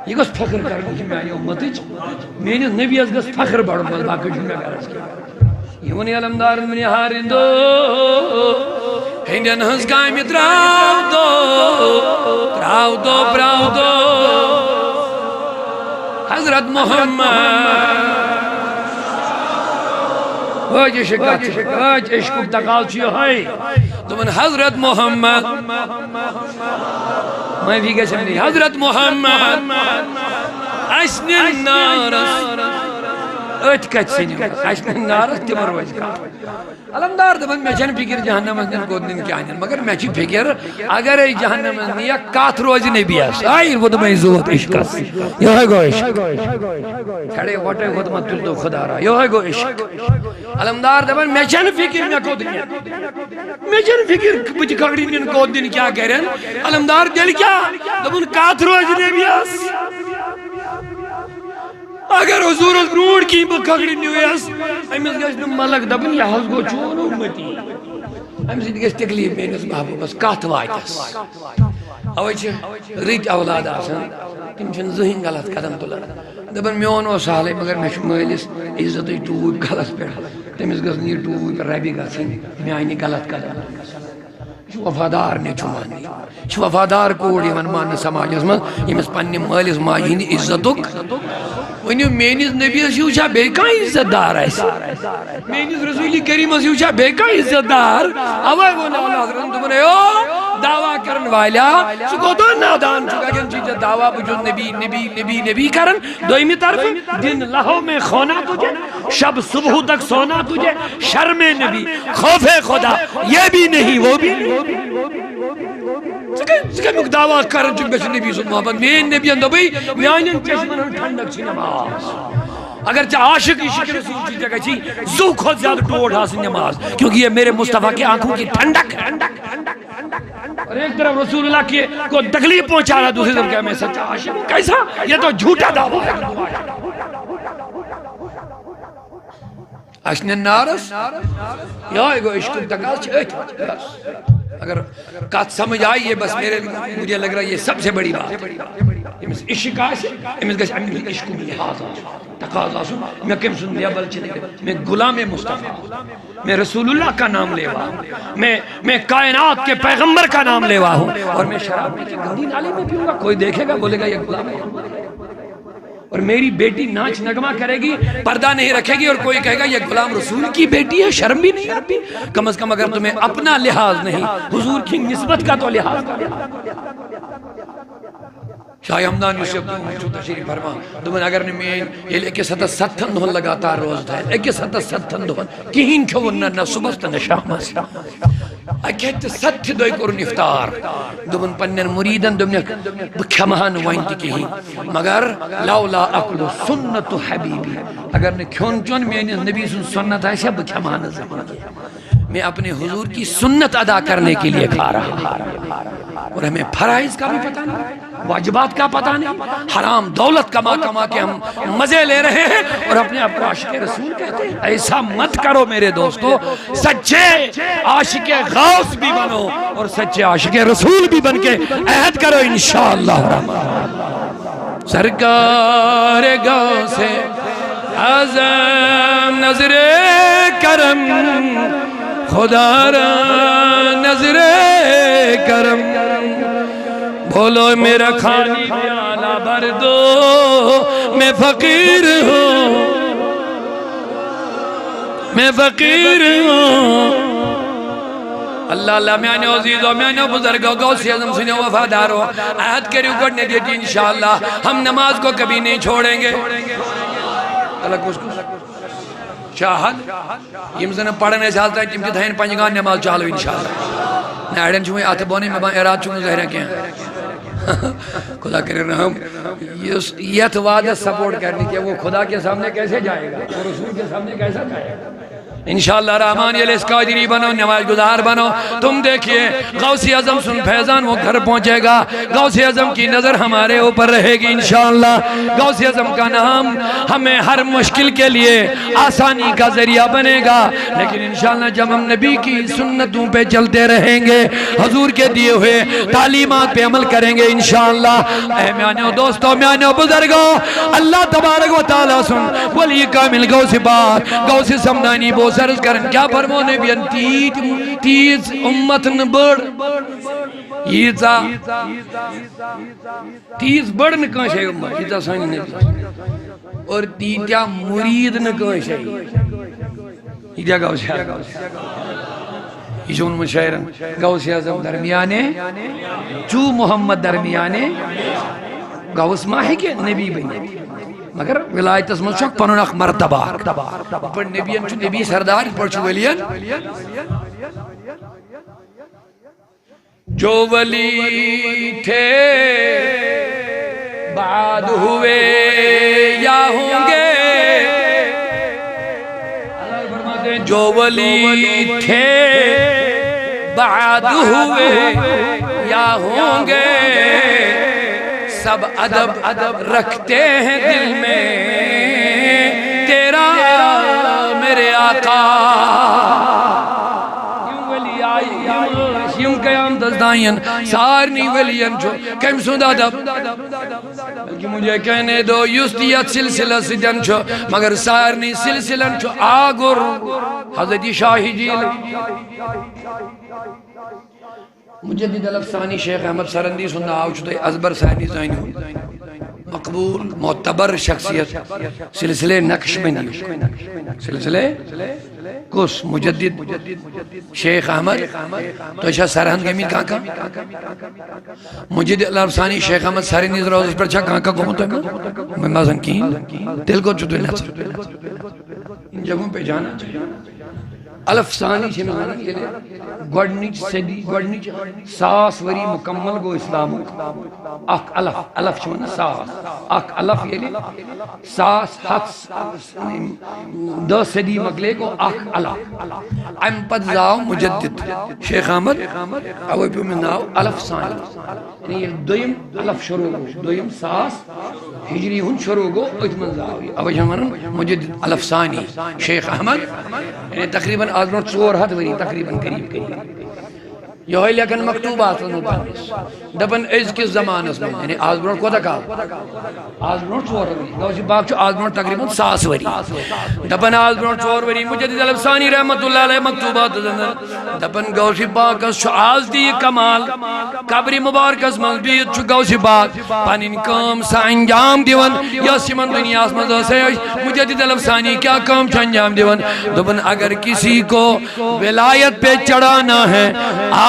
یہ گوش فخر کرنی میانی امت اجخات میانی نبی از گوش فخر بڑھو بس باقی جو میں گرس کیا یہ ونی علمدار منی ہارندو ہندین ہنس گامی تراؤ دو حضرت محمد واج عشق تقال ہے تمن حضرت محمد میں بھی گئے سمجھے حضرت محمد اشن النارس ات کچھ سنیو اشن النارس تمر وجہ علمدار دبن میں چن فکر جہنم اندن کودن کی آنین مگر میں چی فکر اگر ای جہنم اندن یا کات روز نبی ہے آئیر وہ دمائی زوت عشق اس یہ ہے گو عشق کھڑے وٹے خود مطل تو خدا رہا یہ ہے گو عشق علمدار دبن میں چن فکر میں کودن میں چن فکر بچ کھڑی نین کودن کیا کہہ رہے ہیں علمدار دل کیا دبن کات روز نبی ہے اگر حضور روڑ کی بکھگڑی نیویس امیز گشت ملک دبن یہ حض گو چون امتی امیز گشت تکلیف میں اس بابو بس کات وائیتس اوے چھ رت اولاد آسان تم چھن زہین غلط قدم تلان دپان میون اوس سہلے مگر مے چھ مٲلِس عزت ٹوٗپۍ کلس پٮ۪ٹھ تٔمِس گٔژھ نہٕ یہِ ٹوٗپۍ ربہِ گژھٕنۍ میانہِ غلط قدم یہ وفادار نیچو مانی یہ وفادار کوڑ یمن مان سماجس من یمس پنہ مالس ماجہ ہند عزتک ونیو میانس نبیس ہیو چھا بیٚیہِ کانٛہہ عزت دار آسہِ میانس رسول کریمس ہیو چھا بیٚیہِ کانٛہہ عزت دار اوے وون اعلیٰ حضرت دوٚپُن اے دعویٰ کرن والا سُہ کوتاہ نادان چھُ کتٮ۪ن چھُ ژےٚ دعویٰ بہٕ چھُس نبی نبی نبی نبی کرن دویمہِ طرفہٕ دن لہو میں کھونا تجھے شب صبح تک سونا تجھے شرم نبی خوف خدا یہ بھی نہیں وہ بھی نہیں سکمیک دعویٰ کرن چھ بس نبی صلی محبت مین نبی اندبی میانین چشمن ٹھنڈک چھ نماز اگر چاہ عاشق عشق رسول کی جگہ چھی زو خود زیادہ ٹوڑ حاصل نماز کیونکہ یہ میرے مصطفیٰ کی آنکھوں کی ٹھنڈک ہے اور ایک طرف رسول اللہ کی کو تکلیف پہنچا رہا دوسری طرف کہ میں سچا عاشق ہوں کیسا یہ تو جھوٹا دعویٰ ہے اشن نارس یا ایگو عشق تقاض چھ اگر کات سمجھ آئی یہ بس مجھے لگ رہا ہے یہ سب سے بڑی بات ہے عشق آسے امس گژھِ امی عشق لحاظ تقاضا سن میں کم سن لیبل چلے میں غلام مصطفیٰ میں رسول اللہ کا نام لیوا ہوں میں کائنات کے پیغمبر کا نام لیوا ہوں اور میں شراب میں گندی نالی میں پیوں گا کوئی دیکھے گا بولے گا یہ غلام ہے اور میری بیٹی ناچ نغمہ کرے گی پردہ نہیں رکھے گی اور کوئی کہے گا یہ غلام رسول کی بیٹی ہے شرم بھی نہیں آتی کم از کم اگر تمہیں اپنا لحاظ نہیں حضور کی نسبت کا تو لحاظ شاہ ہمدان یوسف چھو تشریف فرما دمن اگر نمین یہ لئے کہ ستن دہن لگاتار روز دائل ایک ستن دہن کہیں چھو نہ صبح نہ شام اکھت ست دوئی کرن افطار دمن پنن مریدن دمن بکھمان وائنٹی کہیں مگر لولا اکل سنت حبیبی اگر نے کھون چون میں نبی سنت ہے بکھمان زمان میں اپنے حضور کی سنت ادا کرنے کے لیے کھا رہا اور ہمیں فرائض کا بھی پتہ نہیں واجبات کا پتہ نہیں حرام دولت کما کے ہم مزے لے رہے ہیں اور اپنے آپ کو عاشق رسول کہتے ہیں ایسا مت کرو میرے دوستو سچے عاشق غوث بھی بنو اور سچے عاشق رسول بھی بن کے عہد کرو انشاءاللہ الرحمن سرکار غوث اعظم نظر کرم خدا را نظر کرم بولو میرا خالی پیالہ بھر دو میں فقیر ہوں میں فقیر ہوں اللہ اللہ میانے عزیزو میانے بزرگو غوث اعظم سنے وفادارو عہد کریو گڑنے دیتی انشاءاللہ ہم نماز کو کبھی نہیں چھوڑیں گے اللہ کچھ شاہد یم زن پڑھنے سے حالتا ہے تم کی دھائن پنجگان نماز چالو انشاءاللہ نیڈن چھوئے آتے بونے میں اراد چھوئے ظاہرہ کیا خدا کرے رحم یہ وعدہ سپورٹ کرنے کے وہ خدا کے سامنے کیسے جائے گا اور رسول کے سامنے کیسا جائے گا انشاءاللہ رحمان یہ قادری بنو نماز گزار بنو تم دیکھئے غوث اعظم سن فیضان وہ گھر پہنچے گا غوث اعظم کی نظر ہمارے اوپر رہے گی انشاءاللہ غوث اعظم کا نام ہمیں ہر مشکل کے لیے آسانی کا ذریعہ بنے گا لیکن انشاءاللہ جب ہم نبی کی سنتوں پہ چلتے رہیں گے حضور کے دیے ہوئے تعلیمات پہ عمل کریں گے انشاءاللہ اے میانیو دوستو میانیو بزرگو اللہ تبارک و تعالیٰ سن ولی کامل غوث پاک غوث سمدانی بوس سرز کرن کیا فرمونے بھی تیز امتن بڑ ییزا تیز بڑ نکان شاہی امت ییزا سانی نبی اور تیتیا مرید نکان شاہی ییزا غوث یہ جون مشاہرن غوث اعظم درمیانے چو محمد درمیانے غوث ماہ ہے کہ نبی بنی مگر ولایت اسم چوک پنن اخ مرتبہ پر نبیان چو نبی سردار پر چو ولیان جو ولی تھے بعد ہوئے یا ہوں گے جو ولی تھے بعد ہوئے یا ہوں گے سب ادب رکھتے ہیں دل میں تیرا میرے آقا یوں ولی آئی یوں قیام دزدائیں تائین سارنی ولین چھو کم سند ادب بلکہ مجھے کہنے دو یستیت سلسلہ سدن چھو مگر سارنی سلسلن چھو آگر حضرت شاہی جیل مجدد الافسانی شیخ احمد سرندی سننا آو چھو ازبر سانی زینو مقبول معتبر شخصیت سلسلے نقش بندی سلسلے کس مجدد شیخ احمد تو ایسا سرہند گمی کہاں کا مجدد الافسانی شیخ احمد سرندی روز پر چھا کہاں کا گمتا ہے میں مازن کی دل کو چھو نظر ان جگہوں پہ جانا چاہیے الافسانی سے مانا یہ لے گوڑنچ صدی گوڑنچ 100 وری مکمل گو اسلام اک الف چھونا 100 اک الف یہ لے 10 صدی مکلے کو اک الف ام پد زاو مجدد شیخ احمد اوی پہ میں ناو الافسانی یعنی یہ دویم الف شروع گو دویم 100 ہجری ہن شروع گو اتمن زاوی اوی ہمارا مجدد الافسانی شیخ احمد یعنی تقریباً آزمون 400 وری تقریباً قریب یہ ہوئی لیکن مکتوبات دپن از کس زمان اس میں یعنی آزمون کو تکا آزمون 4 وری گوشی باق چھو آزمون تقریباً 100 وری دپن آزمون 4 وری مجدد الافسانی رحمت اللہ علیہ مکتوبات دپن گوشی باق اس چھو آز دی کمال قبری مبارک اس مزبید چھو گوشی باق پانین کام سا انجام دیون یا سیمن دنیا اس مزہ سے مجدد الافسانی کیا کام چھو انجام دیون دپن اگر کسی کو ولایت پہ چڑھانا ہے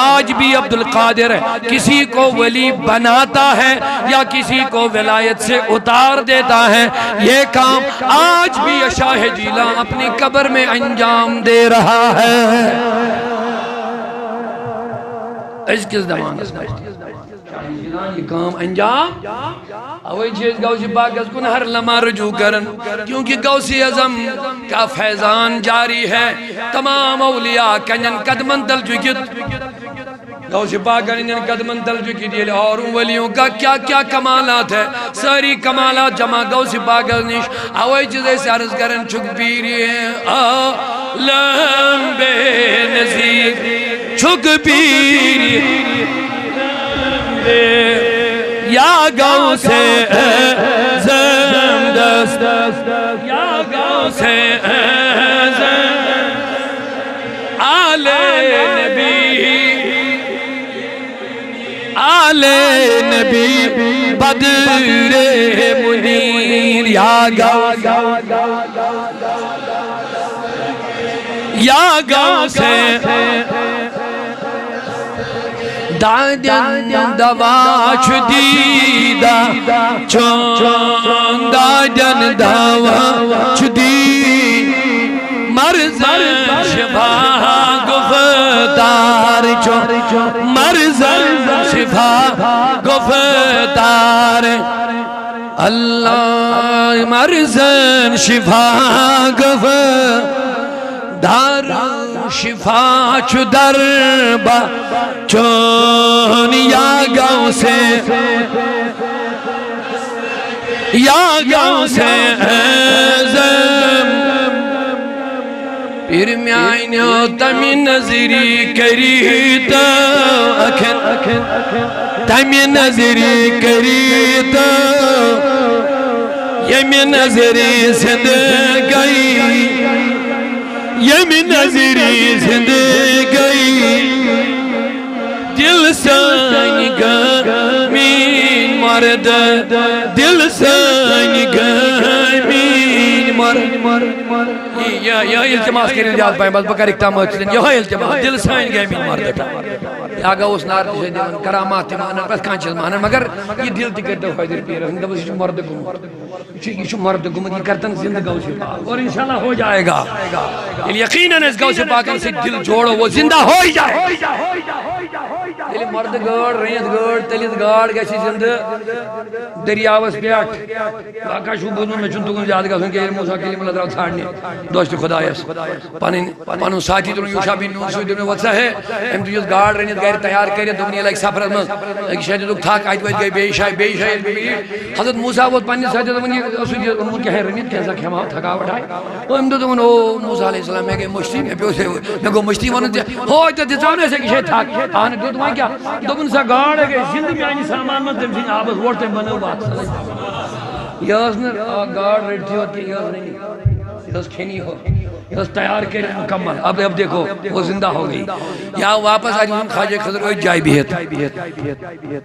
آج بھی عبدالقادر کسی کو ولی بناتا ہے یا کسی کو ولایت سے اتار دیتا ہے یہ کام آج بھی شاہ جیلہ اپنی قبر میں انجام دے رہا ہے اس کس زمان یہ کام انجام اوئی چیز غوث پاک اس کن ہر لمحہ رجوع کرن کیونکہ غوث اعظم کا فیضان جاری ہے تمام اولیاء کنجن قدمن تل چکت غوث پاک کنجن قدمن تل چکت یہ اور ولیوں کا کیا کیا کمالات ہے ساری کمالات جمع غوث پاک نش اوئی چیز ایسے عرض کرن چک پیری عالم بے نظیر چک پیری یا گاؤں سے اعظم دست یا گاؤں سے اعظم آل نبی بدر منیر یا گاؤں سے دادن دوا چھدیدہ چون دادن دوا چھدی مرزن شفا گفتار چون مرزن شفا گفتار اللہ مرزن شفا گفتار شفا چو دربا چون یا گاؤں سے اعظم پھر میں آئینیو تمی نظری کریتا تمی نظری کریتا یمی نظری زندگی یمی نظری زندگی دل سانی گمین مرد دل سانی گمین مرد یہ التماس کریں جاز پائیں بس بکر اکتامات چلیں یہ التماس دل سانی گمین مرد آگا اس نار سے دیون کرامات مانن پس کانچل مانن مگر یہ دل تکر دو فائدر پیر ہے دبس یہ مرد گمت یہ مرد گمت یہ کرتن زندہ گاؤں سے پاک اور انشاءاللہ ہو جائے گا یقیناً اس گاؤں سے پاک سے دل جوڑو وہ زندہ ہو ہی جائے یلی مرد گاڑ ریت گاڑ تلیت گاڑ گیسی زندہ دریاوس پیٹ باقا شو بودن میں چنتو گن زیادہ گا کہ موسیٰ کلیم اللہ تعالیٰ تھاڑنے دوست خدایس پانون ساتھی تنو یوشا بن نون سوئی دنو وقت ہے ہم تو جس گاڑ ریت گاڑ تیار کرے دنیا لائک سفر ازمز ایک شاید لوگ تھاک آئیت وائد گئی بے شاید حضرت موسیٰ وہ پانی ساتھی دنیا اسوئی انہوں کیا ہے ریت کیسا کھما تھکا بٹھائے وہ ہم تو دنو موسیٰ علیہ السلام میں گئے مشتی میں پیو سے میں گو مشتی ونن دیا ہوئی تو دیتانے سے کشے تھاک آنے تو تمہیں کیا دوبن سا گاڑ ہے زندہ میں آنی سامان میں تم سین آبس ووٹتے بنو بات یہ اسنا گاڑ رہتی ہوتی ہے یہ اس کھینی ہو بس تیار کے مکمل اب دیکھو وہ زندہ ہو گئی یا واپس آج خواجہ خضر کوئی جائے بھی ہے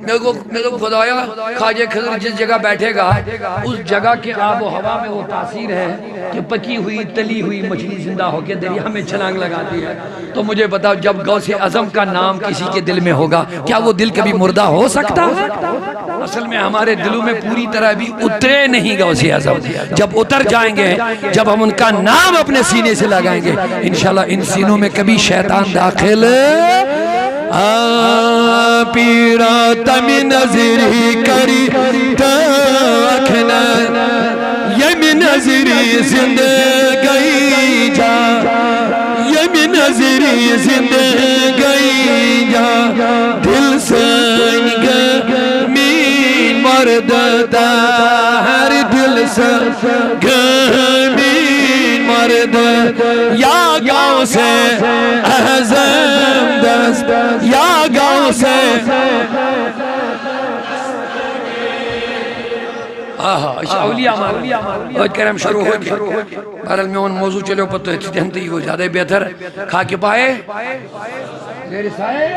میں کو خدایا خواجہ خضر جس جگہ بیٹھے گا اس جگہ کے آب و ہوا میں وہ تاثیر ہے کہ پکی ہوئی تلی ہوئی مچھلی زندہ ہو کے دریا میں چھلانگ لگاتی ہے تو مجھے بتاؤ جب غوث اعظم کا نام کسی کے دل میں ہوگا کیا وہ دل کبھی مردہ ہو سکتا ہے؟ اصل میں ہمارے دلوں میں پوری طرح بھی اترے نہیں غوث اعظم جب اتر جائیں گے جب ہم ان کا نام اپنے سینے سے لگائیں گے انشاءاللہ ان سینوں میں کبھی شیطان داخل پیرا تمی نظری کری تاکھنا یمی نظری زندگی جا یمی نظری زندگی جا دل سنگ مین مرد دا ہر دل سنگ مرد یا گاؤں سے اعظم دست یا گاؤں سے اولیاء مالا کرم شروع ہو گیا بہرحال میں ان موضوع چلے پتہ ہے چیزیں ہو زیادہ بہتر کھا کے پائے زیر سائے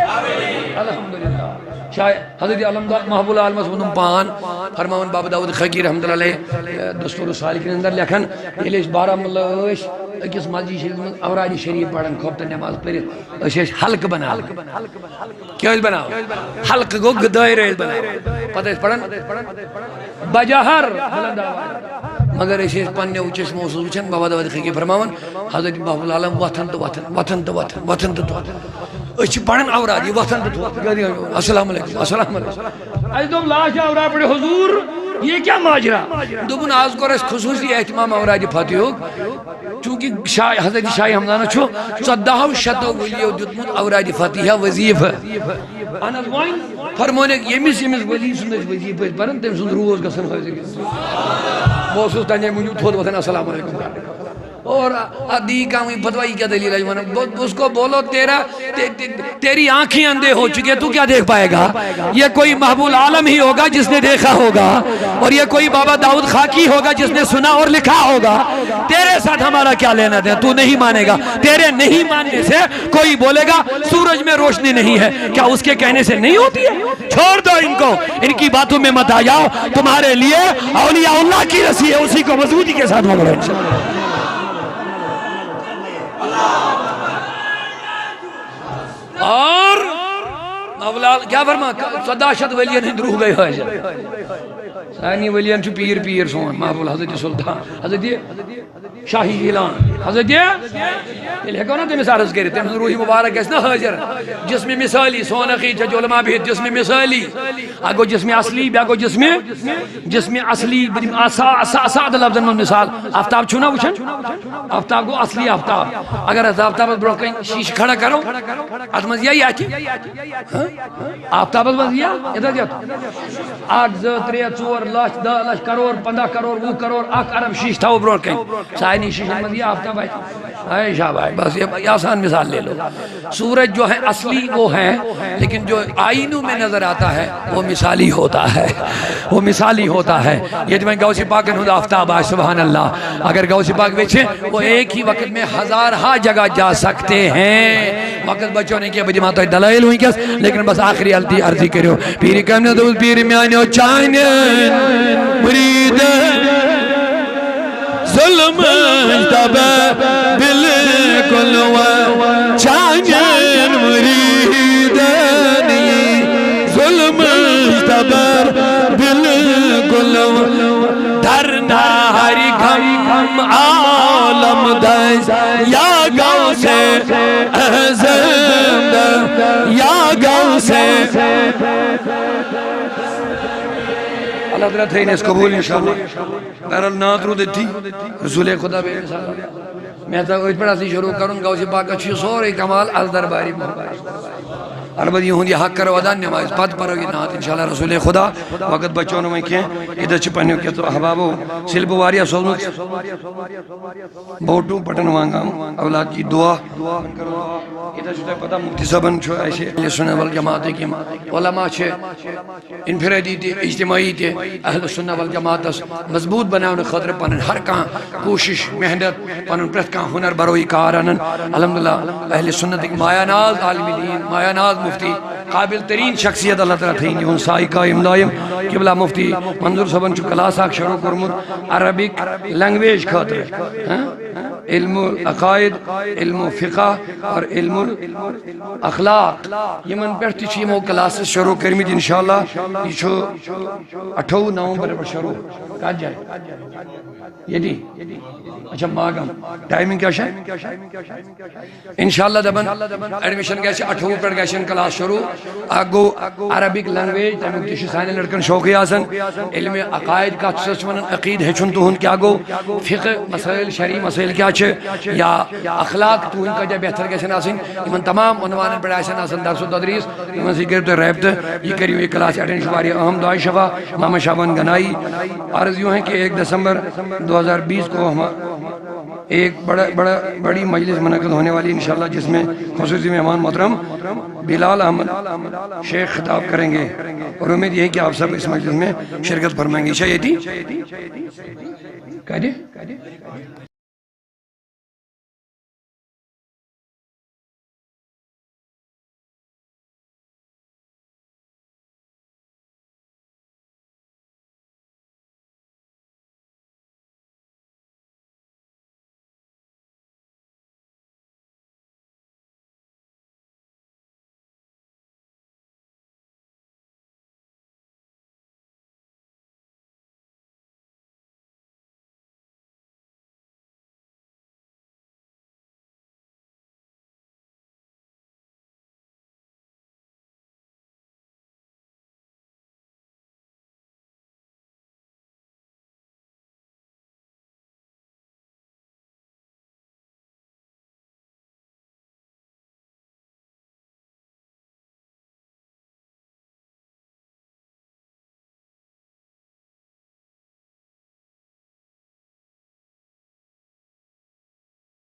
الحمدللہ حضرت علمدار محبوب العالم صدم پان فرماون بابا داود خقی رحمت اللہ علیہ دستور السالکین اندر لکھن یہ بارہ ملہ اکس مسجد شریف میں اوراد شریف پڑھن خوب تن نماز پڑھت اس حلق بنا کیا بنا حلق گو دائرہ بنا پتہ اس پڑھن بجہر بلند آواز مگر اس پنہ اوچس موضوع وچھن بابا داود خقی فرماون حضرت محبوب العالم وطن تو وطن وطن تو وطن وطن تو وطن اس پڑھن اوراد یہ وطن تو وطن السلام علیکم السلام علیکم از دوم لاش اوراد پڑھے حضور یہ کیا ماجرا دوبن آز کور اس خصوصی اہتمام اوراد فتح ہو چونکہ حضرت شاہ حمدانہ چھو 14 شتو ولیو دیتمت اوراد فتح وظیف انس وائن فرمونے یمس وظیف سندس وظیف پرن تم سند روز گسن حاضر بوسوس تنجے مجھو تھود وطن السلام علیکم اور ادی کا ہوئی فتوائی کیا دلیل ہے اس کو بولو تیری آنکھیں اندھے ہو چکے تو کیا دیکھ پائے گا یہ کوئی محبوب عالم ہی ہوگا جس نے دیکھا ہوگا اور یہ کوئی بابا داؤد خاکی ہوگا جس نے سنا اور لکھا ہوگا تیرے ساتھ ہمارا کیا لینا دیں تو نہیں مانے گا تیرے نہیں ماننے سے کوئی بولے گا سورج میں روشنی نہیں ہے کیا اس کے کہنے سے نہیں ہوتی ہے چھوڑ دو ان کو ان کی باتوں میں مت آ جاؤ تمہارے لیے اولیاء اللہ کی رسی ہے اسی کو مضبوطی کے ساتھ پکڑو انشاءاللہ اور مولا کیا فرما 14 ولیان ہند روح گئے ہوئے ثانی ولیان چھو پیر پیر سون محبوب حضرت سلطان حضرت شاہی اعلان حضرت یہ لکھو نا تمہیں عرض کرے تمہیں روحی مبارک اس نا حاضر جسم مثالی سونقی چھ علماء بھی جسم مثالی اگو جسم اصلی بیاگو جسم اصلی سعد لفظ من مثال آفتاب چھونا وچھن آفتاب کو اصلی آفتاب اگر از آفتاب برو کہیں شیش کھڑا کرو اتمز یہی آتی آفتاب از یہ ادھر جاتا 8 3 4 لاکھ 10 لاکھ کروڑ 15 کروڑ 20 کروڑ 1 ارب شیش تھا وہ برو کہیں سائنی شیش مز یہ آفتاب ہے شاہ بھائی بس یہ آسان مثال لے لو سورج جو ہے اصلی وہ ہے لیکن جو آئینوں میں نظر آتا ہے وہ مثالی ہوتا ہے وہ مثالی ہوتا ہے یہ جو میں غوث پاک ہوں آفتاب ہے سبحان اللہ اگر غوث پاک بیچے وہ ایک ہی وقت میں ہزارہا جگہ جا سکتے ہیں وقت بچوں نے کیا بجی ماتا ہے دلائل ہوئی کس لیکن بس آخری عرضی کرو پیری کم ندول پیری میانیو چاہنین مرید ظلم اجتبہ بالکل و چاہنین مریدنی ظلم اجتبہ بالکل و دھرنا ہری گھم عالم دائز یا گاؤں سے احزم یا گاؤں سے اللہ تعالیٰ تھے انہیں اس قبول انشاءاللہ بہرحال نات رو دیتی رسول خدا بے میں تو اس پر اسی شروع کروں گا اسی پاک اچھی سور کمال از درباری محبت البتہ یہ حق کرو ادا نماز پت پرو یہ نعت انشاءاللہ رسول خدا وقت بچوں میں کھیں ادھر چھ پنیو کہ تو احبابو سلب واریا سوزمت بوٹو بٹن وانگا اولاد کی دعا ادھر چھتا پتا مفتی صاحبن چھو ایسے اہل سنت والجماعت کی علماء چھے انفرادی تے اجتماعی تے اہل سنت والجماعت مضبوط بناؤن خاطر پنن ہر کان کوشش محنت پنن پرت کان ہنر بروئی کارانن الحمدللہ اہل سنت مایا ناز عالم دین مایا ناز مفتی قابل ترین شخصیت اللہ تعالیٰ تھیں ان سائی قائم دائم قبلہ مفتی منظور صاحبن چو کلاس آک شروع کرمت عربک لنگویج خاطر علم العقائد علم فقہ اور علم اخلاق یہ من پہتی چی مو کلاس شروع کرمت انشاءاللہ یہ چھو 28 نومبر پر شروع کہا جائے یہ دی اچھا ماغم ٹائمنگ کیا شاید انشاءاللہ دبن ایڈمیشن گئے 28 پر گئے کلاس شروع آگو عربک لنگویج تیمک تیشی سائنے لڑکن شوقی آسن علم عقائد کا چسمن عقید ہے چن تو ہن کیا گو فقہ مسائل شرعی مسائل کیا چھے یا اخلاق تو ہن کا جا بہتر گئے سن آسن ایمن تمام عنوان پر آسن آسن درس و تدریس ایمن ذکر تو ریبت یہ کریو یہ کلاس اٹین شباری اہم دعائی شفا ماما شابان گنائی عرض یوں ہے کہ 1 دسمبر 2020 کو ہم ایک بڑی مجلس منعقد ہونے والی انشاءاللہ جس میں خصوصی مہمان محترم بلال احمد شیخ خطاب کریں گے اور امید یہ ہے کہ آپ سب اس مجلس میں شرکت فرمائیں گے. شاید